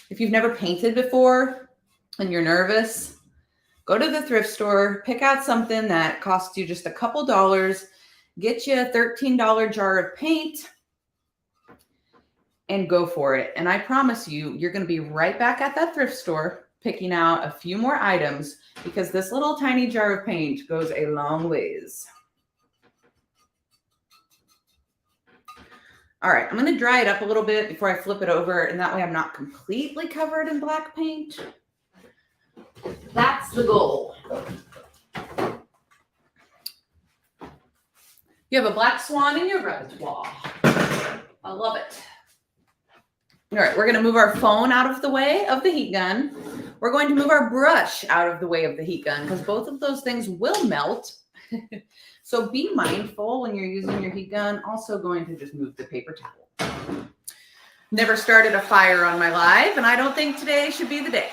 If you've never painted before and you're nervous, go to the thrift store, pick out something that costs you just a couple dollars, get you a $13 jar of paint, and go for it. And I promise you, you're going to be right back at that thrift store picking out a few more items, because this little tiny jar of paint goes a long ways. All right, I'm going to dry it up a little bit before I flip it over, and that way I'm not completely covered in black paint. That's the goal. You have a black swan in your repertoire. I love it. All right, we're going to move our phone out of the way of the heat gun. We're going to move our brush out of the way of the heat gun, because both of those things will melt. So be mindful when you're using your heat gun. Also going to just move the paper towel. Never started a fire on my live, and I don't think today should be the day.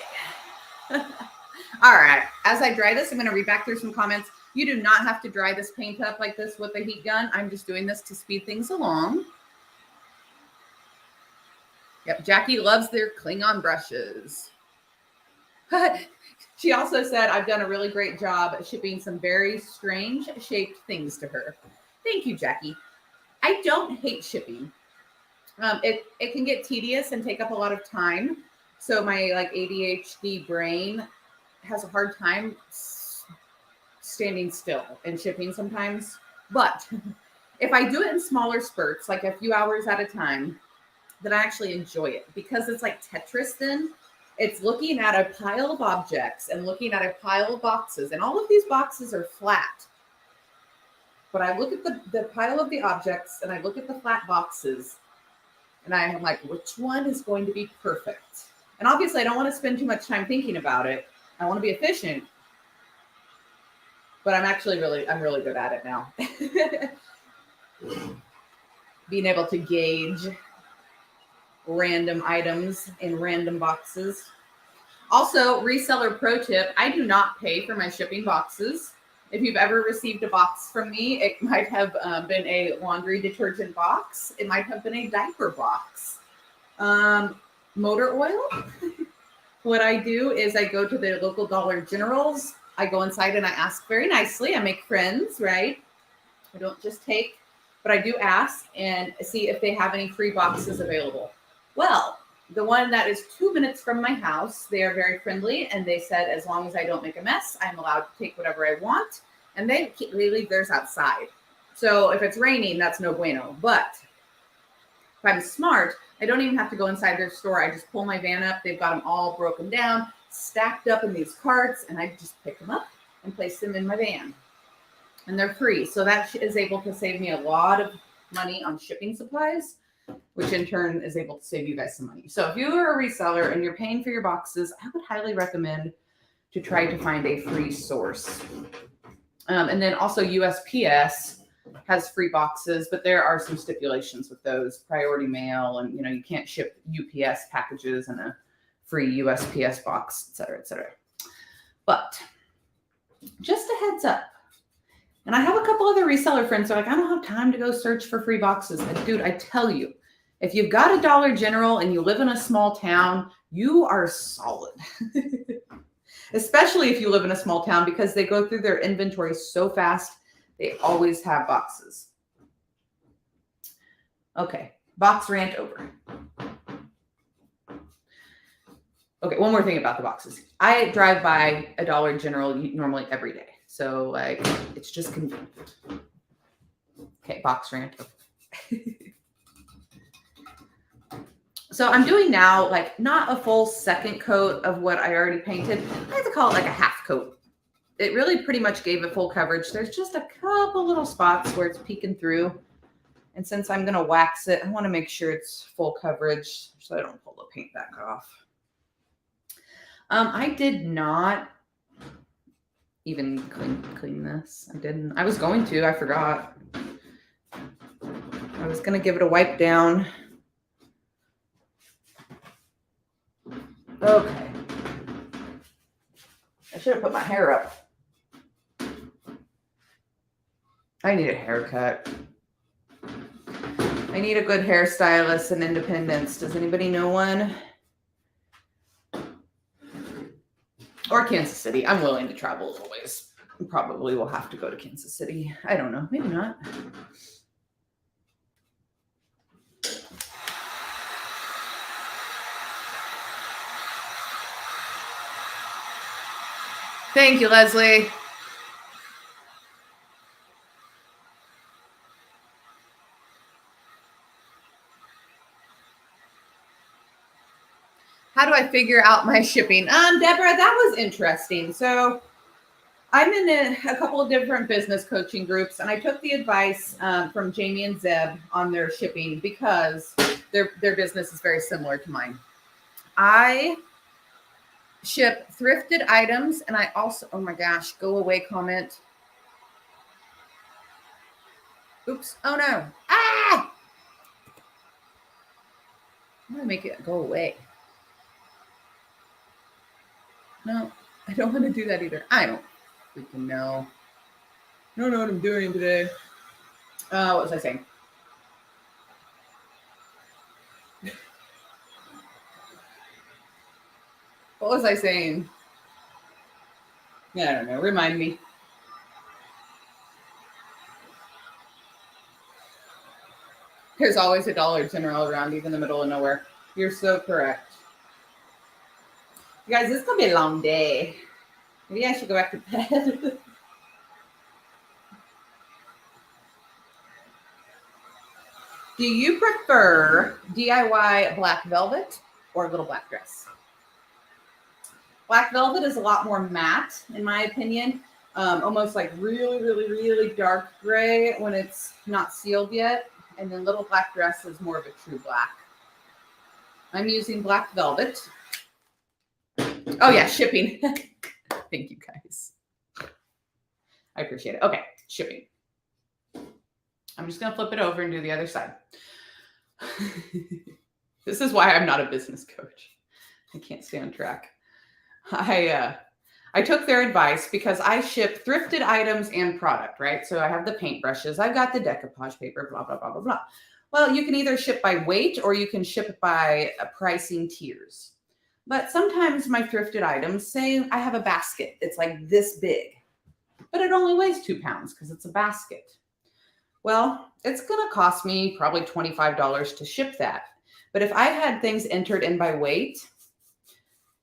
All right, as I dry this, I'm going to read back through some comments. You do not have to dry this paint up like this with a heat gun. I'm just doing this to speed things along. Yep, Jackie loves their Klingon brushes. She also said, I've done a really great job shipping some very strange shaped things to her. Thank you, Jackie. I don't hate shipping. It can get tedious and take up a lot of time. So my like ADHD brain has a hard time standing still and shipping sometimes. But if I do it in smaller spurts, like a few hours at a time, then I actually enjoy it because it's like Tetris then. It's looking at a pile of objects and looking at a pile of boxes, and all of these boxes are flat. But I look at the pile of the objects and I look at the flat boxes and I'm like, which one is going to be perfect? And obviously I don't want to spend too much time thinking about it. I want to be efficient, but I'm really good at it now. Being able to gauge random items in random boxes. Also, reseller pro tip, I do not pay for my shipping boxes. If you've ever received a box from me, it might have been a laundry detergent box. It might have been a diaper box. Motor oil. What I do is I go to the local Dollar Generals. I go inside and I ask very nicely. I make friends, right? I don't just take, but I do ask and see if they have any free boxes available. Well, the one that is 2 minutes from my house, they are very friendly, and they said as long as I don't make a mess, I'm allowed to take whatever I want, and they leave theirs outside. So if it's raining, that's no bueno. But if I'm smart, I don't even have to go inside their store. I just pull my van up. They've got them all broken down, stacked up in these carts, and I just pick them up and place them in my van. And they're free. So that is able to save me a lot of money on shipping supplies, which in turn is able to save you guys some money. So if you are a reseller and you're paying for your boxes, I would highly recommend to try to find a free source. And then also USPS has free boxes, but there are some stipulations with those, priority mail, and you can't ship UPS packages in a free USPS box, et cetera, et cetera. But just a heads up. And I have a couple other reseller friends who are like, I don't have time to go search for free boxes. And dude, I tell you, if you've got a Dollar General and you live in a small town, you are solid. Especially if you live in a small town, because they go through their inventory so fast. They always have boxes. Okay, box rant over. Okay, one more thing about the boxes. I drive by a Dollar General normally every day. So like, it's just convenient. Okay, box rant. So I'm doing now like not a full second coat of what I already painted. I have to call it like a half coat. It really pretty much gave it full coverage. There's just a couple little spots where it's peeking through. And since I'm gonna wax it, I wanna make sure it's full coverage so I don't pull the paint back off. I did not even clean this. I didn't. I was going to. I forgot. I was going to give it a wipe down. Okay. I should have put my hair up. I need a haircut. I need a good hairstylist in Independence. Does anybody know one? Or Kansas City. I'm willing to travel as always. Probably will have to go to Kansas City. I don't know. Maybe not. Thank you, Leslie. How do I figure out my shipping? Deborah, that was interesting. So I'm in a couple of different business coaching groups, and I took the advice from Jamie and Zeb on their shipping because their business is very similar to mine. I ship thrifted items, and I also, oh my gosh, go away comment. Oops, oh no. Ah! I'm gonna make it go away. No, I don't want to do that either. I don't freaking know. I don't know what I'm doing today. What was I saying? What was I saying? Yeah, I don't know. Remind me. There's always a Dollar General around, even in the middle of nowhere. You're so correct. You guys, this is going to be a long day. Maybe I should go back to bed. Do you prefer DIY black velvet or a little black dress? Black velvet is a lot more matte, in my opinion. Almost like really, really, really dark gray when it's not sealed yet. And then little black dress is more of a true black. I'm using black velvet. Oh yeah, shipping. Thank you guys. I appreciate it. Okay, shipping. I'm just going to flip it over and do the other side. This is why I'm not a business coach. I can't stay on track. I took their advice because I ship thrifted items and product, right? So I have the paintbrushes, I've got the decoupage paper, blah, blah, blah, blah, blah. Well, you can either ship by weight or you can ship by pricing tiers. But sometimes my thrifted items, say I have a basket, it's like this big, but it only weighs 2 pounds because it's a basket. Well, it's going to cost me probably $25 to ship that. But if I had things entered in by weight,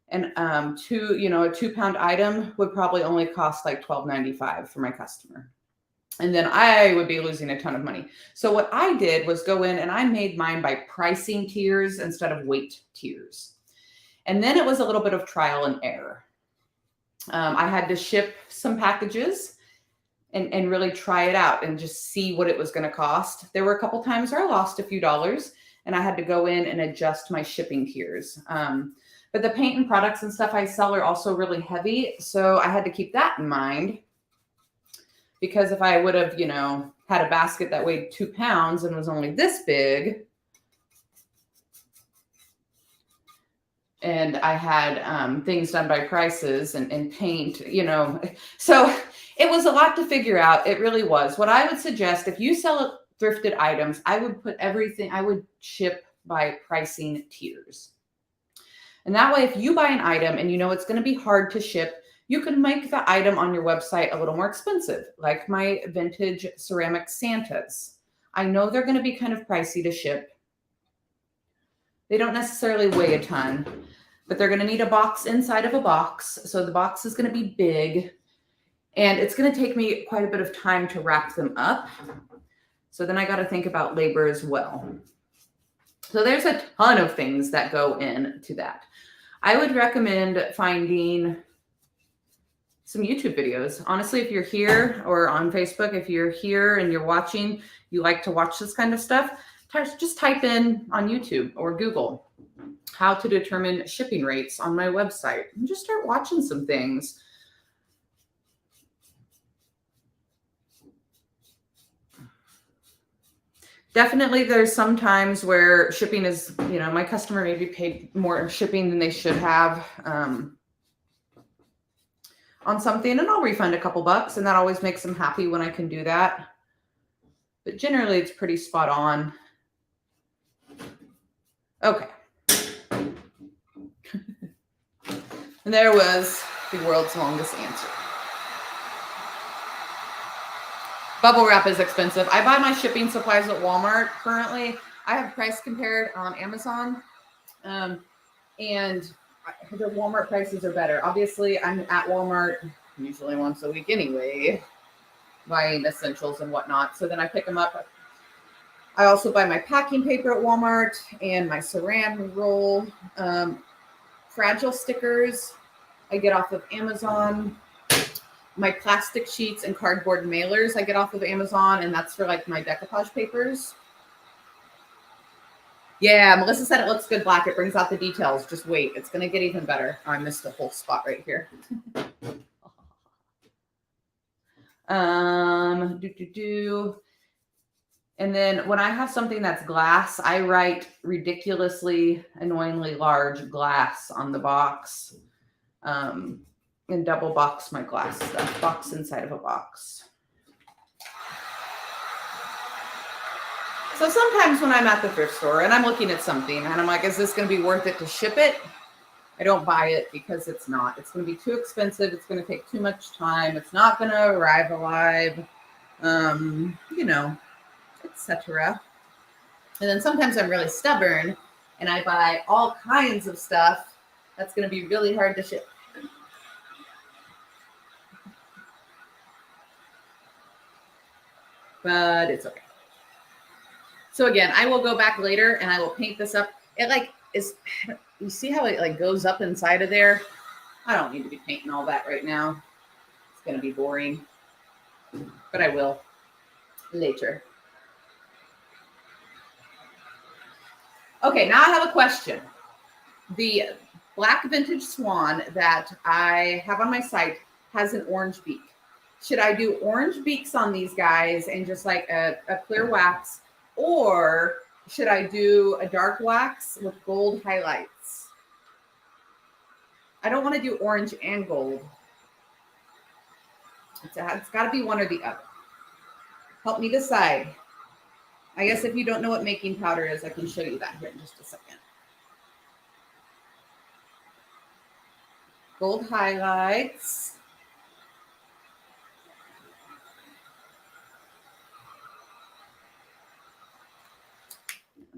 and a 2 pound item would probably only cost like $12.95 for my customer. And then I would be losing a ton of money. So what I did was go in and I made mine by pricing tiers instead of weight tiers. And then it was a little bit of trial and error. I had to ship some packages and really try it out and just see what it was going to cost. There were a couple times where I lost a few dollars and I had to go in and adjust my shipping tiers. But the paint and products and stuff I sell are also really heavy. So I had to keep that in mind, because if I would have, had a basket that weighed 2 pounds and was only this big, and I had things done by prices and paint, so it was a lot to figure out. It really was. What I would suggest, if you sell thrifted items, I would ship by pricing tiers. And that way, if you buy an item and it's going to be hard to ship, you can make the item on your website a little more expensive, like my vintage ceramic Santas. I know they're going to be kind of pricey to ship. They don't necessarily weigh a ton, but they're going to need a box inside of a box. So the box is going to be big, and it's going to take me quite a bit of time to wrap them up. So then I got to think about labor as well. So there's a ton of things that go into that. I would recommend finding some YouTube videos. Honestly, if you're here or on Facebook, if you're here and you're watching, you like to watch this kind of stuff, just type in on YouTube or Google how to determine shipping rates on my website and just start watching some things. Definitely, there's some times where shipping is, my customer maybe paid more shipping than they should have on something, and I'll refund a couple bucks, and that always makes them happy when I can do that. But generally, it's pretty spot on. Okay. And there was the world's longest answer. Bubble wrap is expensive. I buy my shipping supplies at Walmart currently. I have price compared on Amazon, and the Walmart prices are better. Obviously, I'm at Walmart usually once a week anyway, buying essentials and whatnot. So then I pick them up. I also buy my packing paper at Walmart and my saran roll. Fragile stickers I get off of Amazon. My plastic sheets and cardboard mailers I get off of Amazon, and that's for like my decoupage papers. Yeah, Melissa said it looks good black. It brings out the details. Just wait. It's going to get even better. Oh, I missed a whole spot right here. And then when I have something that's glass, I write ridiculously, annoyingly large glass on the box. And double box my glass stuff. Box inside of a box. So sometimes when I'm at the thrift store and I'm looking at something and I'm like, is this going to be worth it to ship it? I don't buy it because it's not. It's going to be too expensive. It's going to take too much time. It's not going to arrive alive, etc. And then sometimes I'm really stubborn and I buy all kinds of stuff that's going to be really hard to ship. But it's okay. So again, I will go back later and I will paint this up. It like is, you see how it like goes up inside of there? I don't need to be painting all that right now. It's going to be boring, but I will later. Okay, now I have a question. The black vintage swan that I have on my site has an orange beak. Should I do orange beaks on these guys and just like a clear wax, or should I do a dark wax with gold highlights? I don't want to do orange and gold. It's got to be one or the other. Help me decide. I guess if you don't know what making powder is, I can show you that here in just a second. Gold highlights.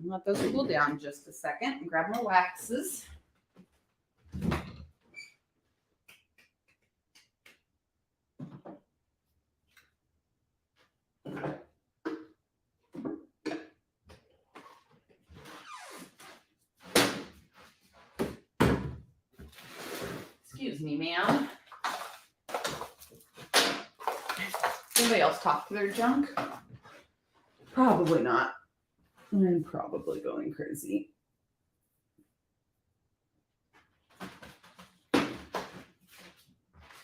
Let those cool down just a second and grab more waxes. Excuse me, ma'am. Anybody else talk to their junk? Probably not. I'm probably going crazy.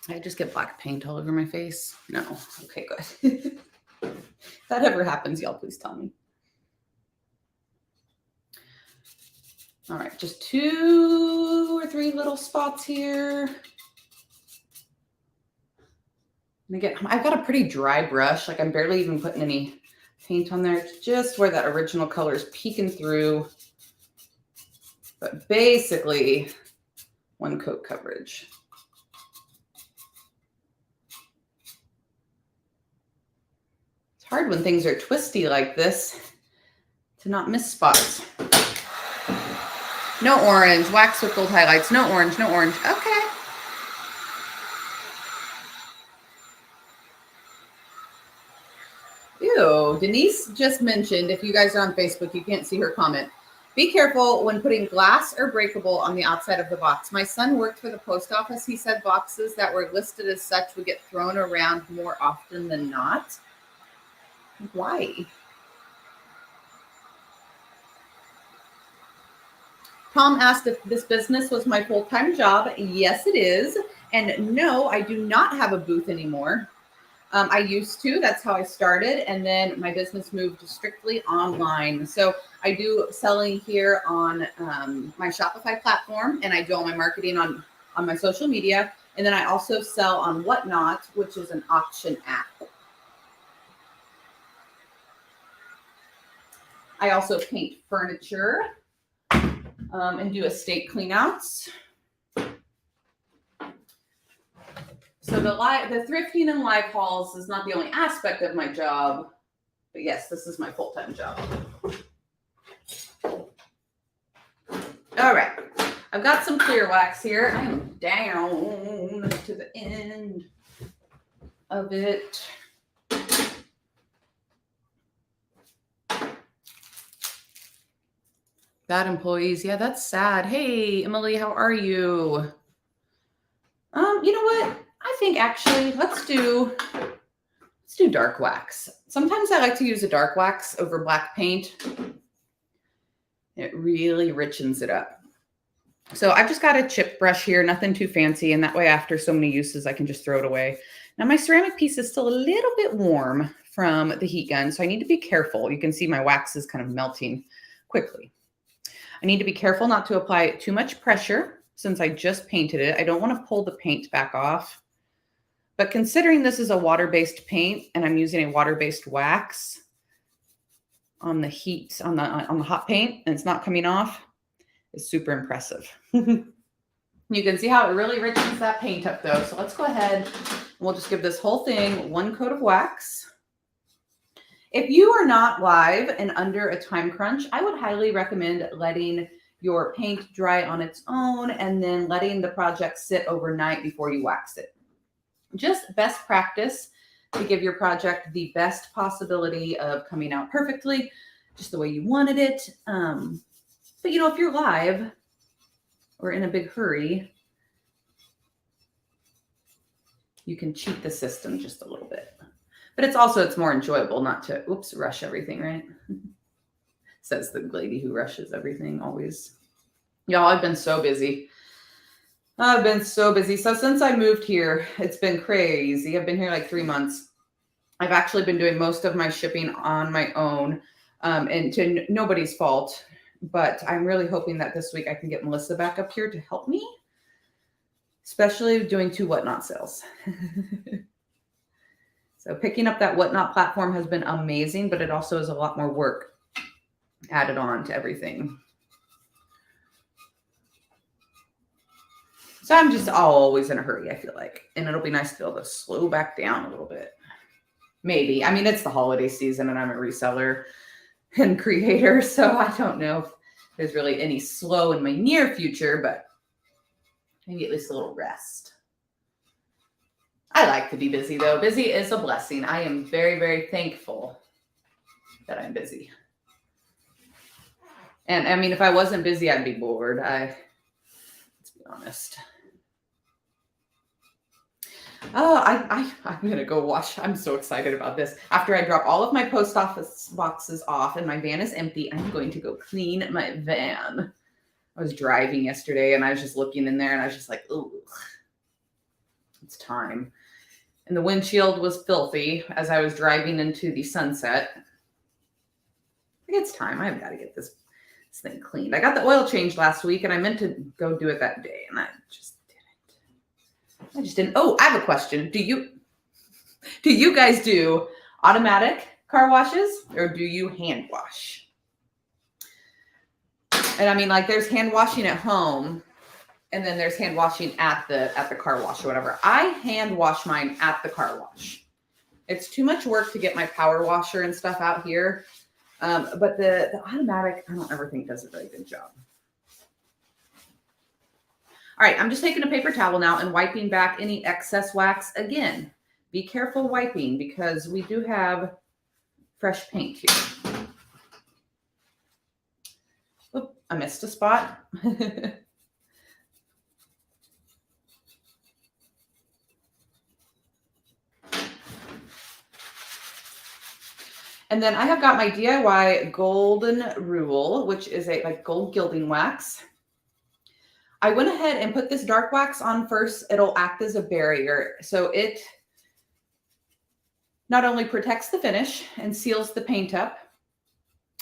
I just get black paint all over my face? No. Okay, good. If that ever happens, y'all please tell me. All right, just 2 or 3 little spots here. And again, I've got a pretty dry brush. Like I'm barely even putting any paint on there. It's just where that original color is peeking through. But basically, 1 coat coverage. It's hard when things are twisty like this to not miss spots. No orange, wax with gold highlights. No orange, no orange. Okay. Ew, Denise just mentioned, if you guys are on Facebook, you can't see her comment. Be careful when putting glass or breakable on the outside of the box. My son worked for the post office. He said boxes that were listed as such would get thrown around more often than not. Why? Tom asked if this business was my full-time job. Yes, it is. And no, I do not have a booth anymore. I used to. That's how I started. And then my business moved strictly online. So I do selling here on my Shopify platform, and I do all my marketing on my social media. And then I also sell on Whatnot, which is an auction app. I also paint furniture and do estate cleanouts. So the thrifting and live hauls is not the only aspect of my job, but yes, this is my full-time job. All right, I've got some clear wax here. I am down to the end of it. Bad employees, yeah, that's sad. Hey, Emily, how are you? You know what? I think actually let's do dark wax. Sometimes I like to use a dark wax over black paint. It really richens it up. So I've just got a chip brush here, nothing too fancy, and that way after so many uses I can just throw it away. Now my ceramic piece is still a little bit warm from the heat gun, so I need to be careful. You can see my wax is kind of melting quickly. I need to be careful not to apply too much pressure since I just painted it. I don't want to pull the paint back off. But considering this is a water-based paint and I'm using a water-based wax on the heat, on the hot paint, and it's not coming off, is super impressive. You can see how it really richens that paint up though. So let's go ahead and we'll just give this whole thing 1 coat of wax. If you are not live and under a time crunch, I would highly recommend letting your paint dry on its own and then letting the project sit overnight before you wax it. Just best practice to give your project the best possibility of coming out perfectly, just the way you wanted it. But you know, if you're live or in a big hurry, you can cheat the system just a little bit. But it's more enjoyable not to, rush everything, right? Says the lady who rushes everything always. Y'all, I've been so busy. So since I moved here, it's been crazy. I've been here like 3 months. I've actually been doing most of my shipping on my own, and to nobody's fault. But I'm really hoping that this week I can get Melissa back up here to help me, especially doing 2 Whatnot sales. So picking up that Whatnot platform has been amazing, but it also is a lot more work added on to everything. So I'm just always in a hurry, I feel like. And it'll be nice to be able to slow back down a little bit. Maybe. I mean, it's the holiday season and I'm a reseller and creator, so I don't know if there's really any slow in my near future, but maybe at least a little rest. I like to be busy, though. Busy is a blessing. I am very, very thankful that I'm busy. And I mean, if I wasn't busy, I'd be bored. Let's be honest. Oh, I'm going to go wash. I'm so excited about this. After I drop all of my post office boxes off and my van is empty, I'm going to go clean my van. I was driving yesterday and I was just looking in there and I was just like, ooh, it's time. And the windshield was filthy as I was driving into the sunset. It's time. I've got to get this thing cleaned. I got the oil changed last week and I meant to go do it that day and I just didn't. Oh, I have a question. Do you guys do automatic car washes or do you hand wash? And I mean, like there's hand washing at home and then there's hand washing at the car wash or whatever. I hand wash mine at the car wash. It's too much work to get my power washer and stuff out here. But the automatic, I don't ever think does a very good job. All right, I'm just taking a paper towel now and wiping back any excess wax. Again, be careful wiping because we do have fresh paint here. Oop, I missed a spot. And then I have got my DIY golden rule, which is a like gold gilding wax. I went ahead and put this dark wax on first. It'll act as a barrier. So it not only protects the finish and seals the paint up,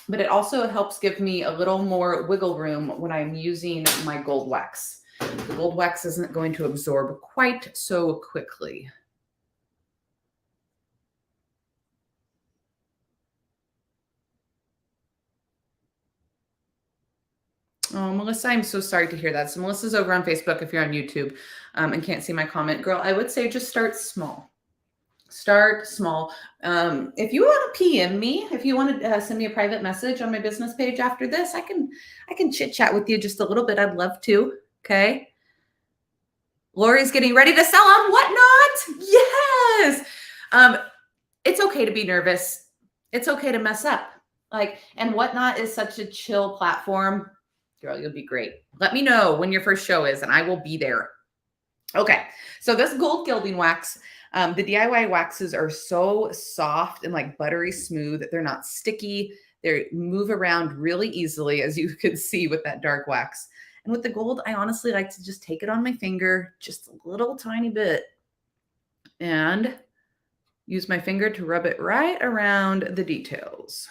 but it also helps give me a little more wiggle room when I'm using my gold wax. The gold wax isn't going to absorb quite so quickly. Oh, Melissa, I'm so sorry to hear that. So Melissa's over on Facebook if you're on YouTube and can't see my comment. Girl, I would say just start small. Start small. If you want to PM me, if you want to send me a private message on my business page after this, I can chit chat with you just a little bit. I'd love to. Okay. Lori's getting ready to sell on Whatnot. Yes. It's okay to be nervous. It's okay to mess up. And Whatnot is such a chill platform. Girl, you'll be great. Let me know when your first show is and I will be there. Okay. So this gold gilding wax, the DIY waxes are so soft and like buttery smooth. They're not sticky. They move around really easily, as you could see with that dark wax. And with the gold, I honestly like to just take it on my finger, just a little tiny bit, and use my finger to rub it right around the details.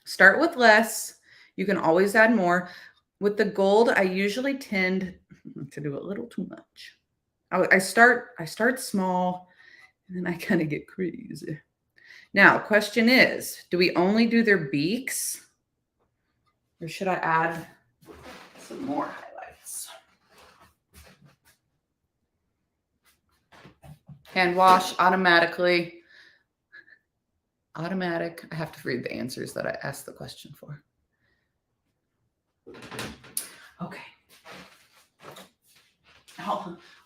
Start with less. You can always add more. With the gold, I usually tend to do a little too much. I start small and then I kind of get crazy. Now, question is, do we only do their beaks or should I add some more highlights? Hand wash automatically. Automatic. I have to read the answers that I asked the question for. Okay.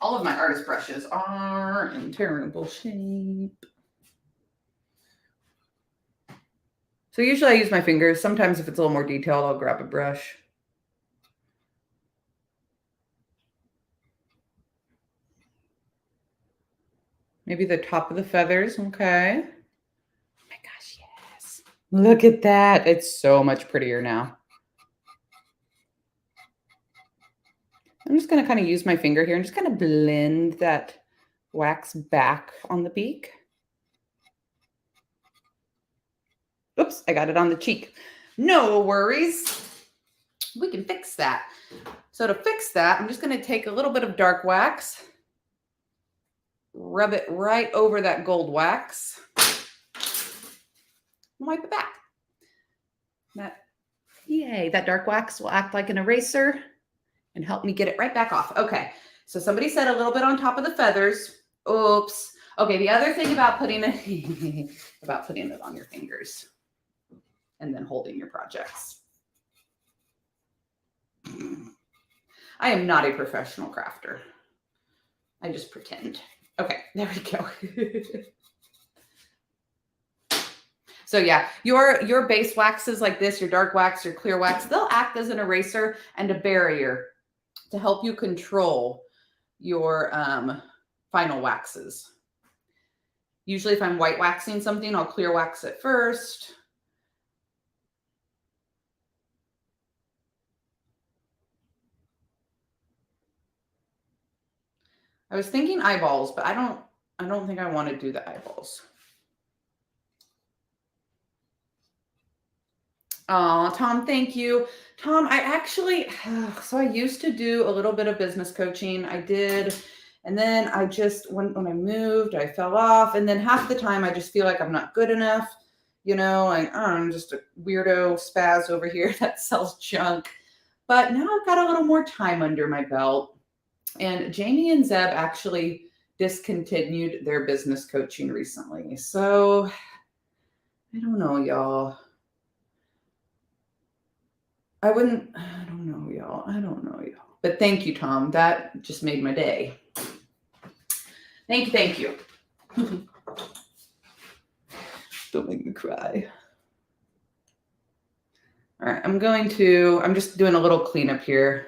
All of my artist brushes are in terrible shape. So usually I use my fingers. Sometimes if it's a little more detailed, I'll grab a brush. Maybe the top of the feathers. Okay. Oh my gosh, yes. Look at that. It's so much prettier now. I'm just going to kind of use my finger here and just kind of blend that wax back on the beak. Oops, I got it on the cheek. No worries. We can fix that. So to fix that, I'm just going to take a little bit of dark wax, rub it right over that gold wax, and wipe it back. Yay, that dark wax will act like an eraser and help me get it right back off. Okay, so somebody said a little bit on top of the feathers. Oops. Okay, the other thing about putting it, about putting it on your fingers and then holding your projects. I am not a professional crafter. I just pretend. Okay, there we go. So yeah, your base waxes like this, your dark wax, your clear wax, they'll act as an eraser and a barrier to help you control your final waxes. Usually if I'm white waxing something, I'll clear wax it first. I was thinking eyeballs, but I don't think I want to do the eyeballs. Oh, Tom, thank you. Tom, I actually, so I used to do a little bit of business coaching. I did. And then I just, when I moved, I fell off. And then half the time I just feel like I'm not good enough. You know, I'm just a weirdo spaz over here that sells junk. But now I've got a little more time under my belt. And Jamie and Zeb actually discontinued their business coaching recently. So I don't know, y'all. I don't know, y'all. But thank you, Tom. That just made my day. Thank you. Don't make me cry. All right, I'm just doing a little cleanup here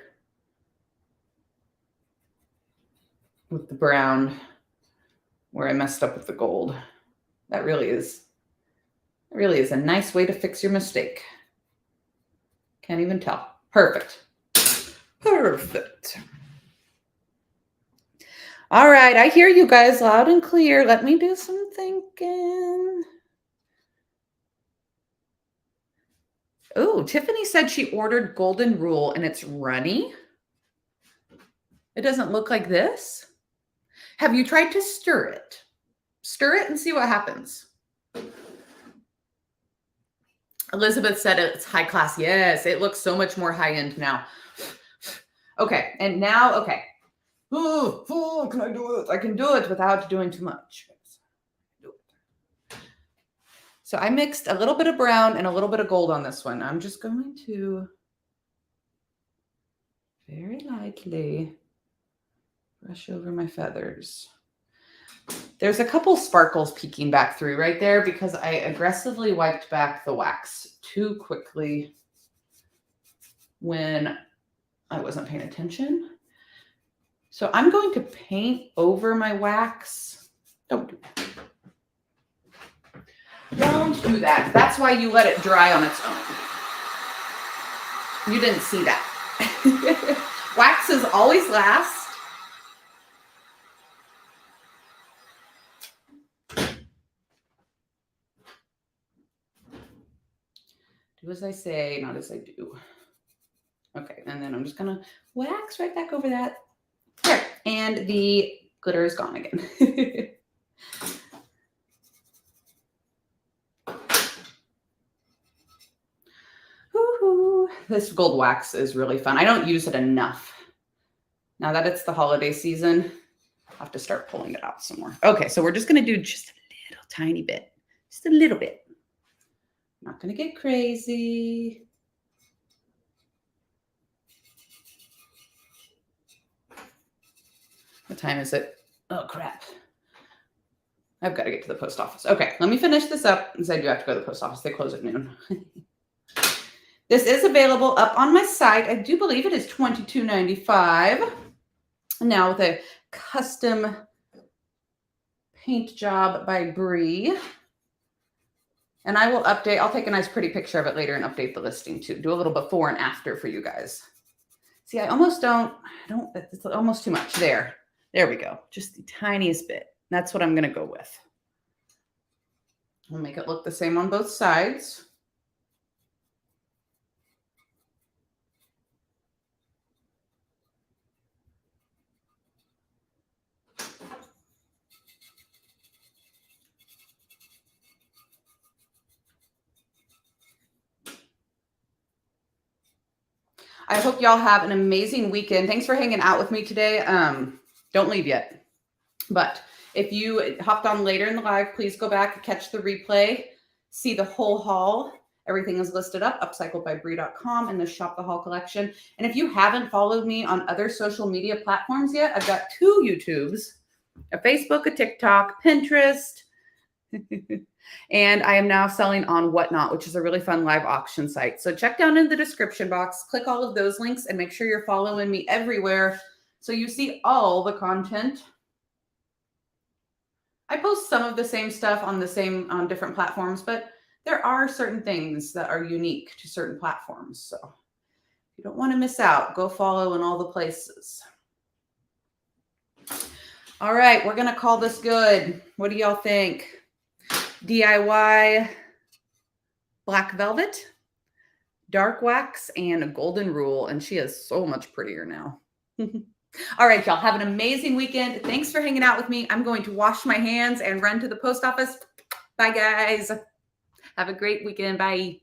with the brown where I messed up with the gold. That really is a nice way to fix your mistake. Can't even tell. Perfect. All right, I hear you guys loud and clear. Let me do some thinking. Oh, Tiffany said she ordered golden rule and it's runny. It doesn't look like this. Have you tried to stir it? Stir it and see what happens. Elizabeth said it's high class. Yes, it looks so much more high end now. Okay, and now, okay. Oh, can I do it? I can do it without doing too much. So I mixed a little bit of brown and a little bit of gold on this one. I'm just going to very lightly brush over my feathers. There's a couple sparkles peeking back through right there because I aggressively wiped back the wax too quickly when I wasn't paying attention. So I'm going to paint over my wax. Don't do that. That's why you let it dry on its own. You didn't see that. Waxes always last. Do as I say, not as I do. Okay, and then I'm just gonna wax right back over that. There, and the glitter is gone again. This gold wax is really fun. I don't use it enough. Now that it's the holiday season, I'll have to start pulling it out some more. Okay, so we're just going to do just a little tiny bit. Just a little bit. Not going to get crazy. What time is it? Oh, crap. I've got to get to the post office. Okay, let me finish this up because I do have to go to the post office. They close at noon. This is available up on my site. I do believe it is $22.95. Now with a custom paint job by Bree. And I will update. I'll take a nice pretty picture of it later and update the listing too. Do a little before and after for you guys. See, I almost don't, it's almost too much. There we go. Just the tiniest bit. That's what I'm going to go with. I'll make it look the same on both sides. I hope y'all have an amazing weekend. Thanks for hanging out with me today. Don't leave yet. But if you hopped on later in the live, please go back and catch the replay. See the whole haul. Everything is listed up, upcycledbybrie.com in the Shop the Haul collection. And if you haven't followed me on other social media platforms yet, I've got 2 YouTubes, a Facebook, a TikTok, Pinterest. And I am now selling on Whatnot, which is a really fun live auction site. So check down in the description box, click all of those links, and make sure you're following me everywhere so you see all the content. I post some of the same stuff on the same different platforms, but there are certain things that are unique to certain platforms. So if you don't want to miss out, go follow in all the places. All right, we're going to call this good. What do y'all think? DIY black velvet, dark wax, and a golden rule. And she is so much prettier now. All right, y'all, have an amazing weekend. Thanks for hanging out with me. I'm going to wash my hands and run to the post office. Bye, guys. Have a great weekend. Bye.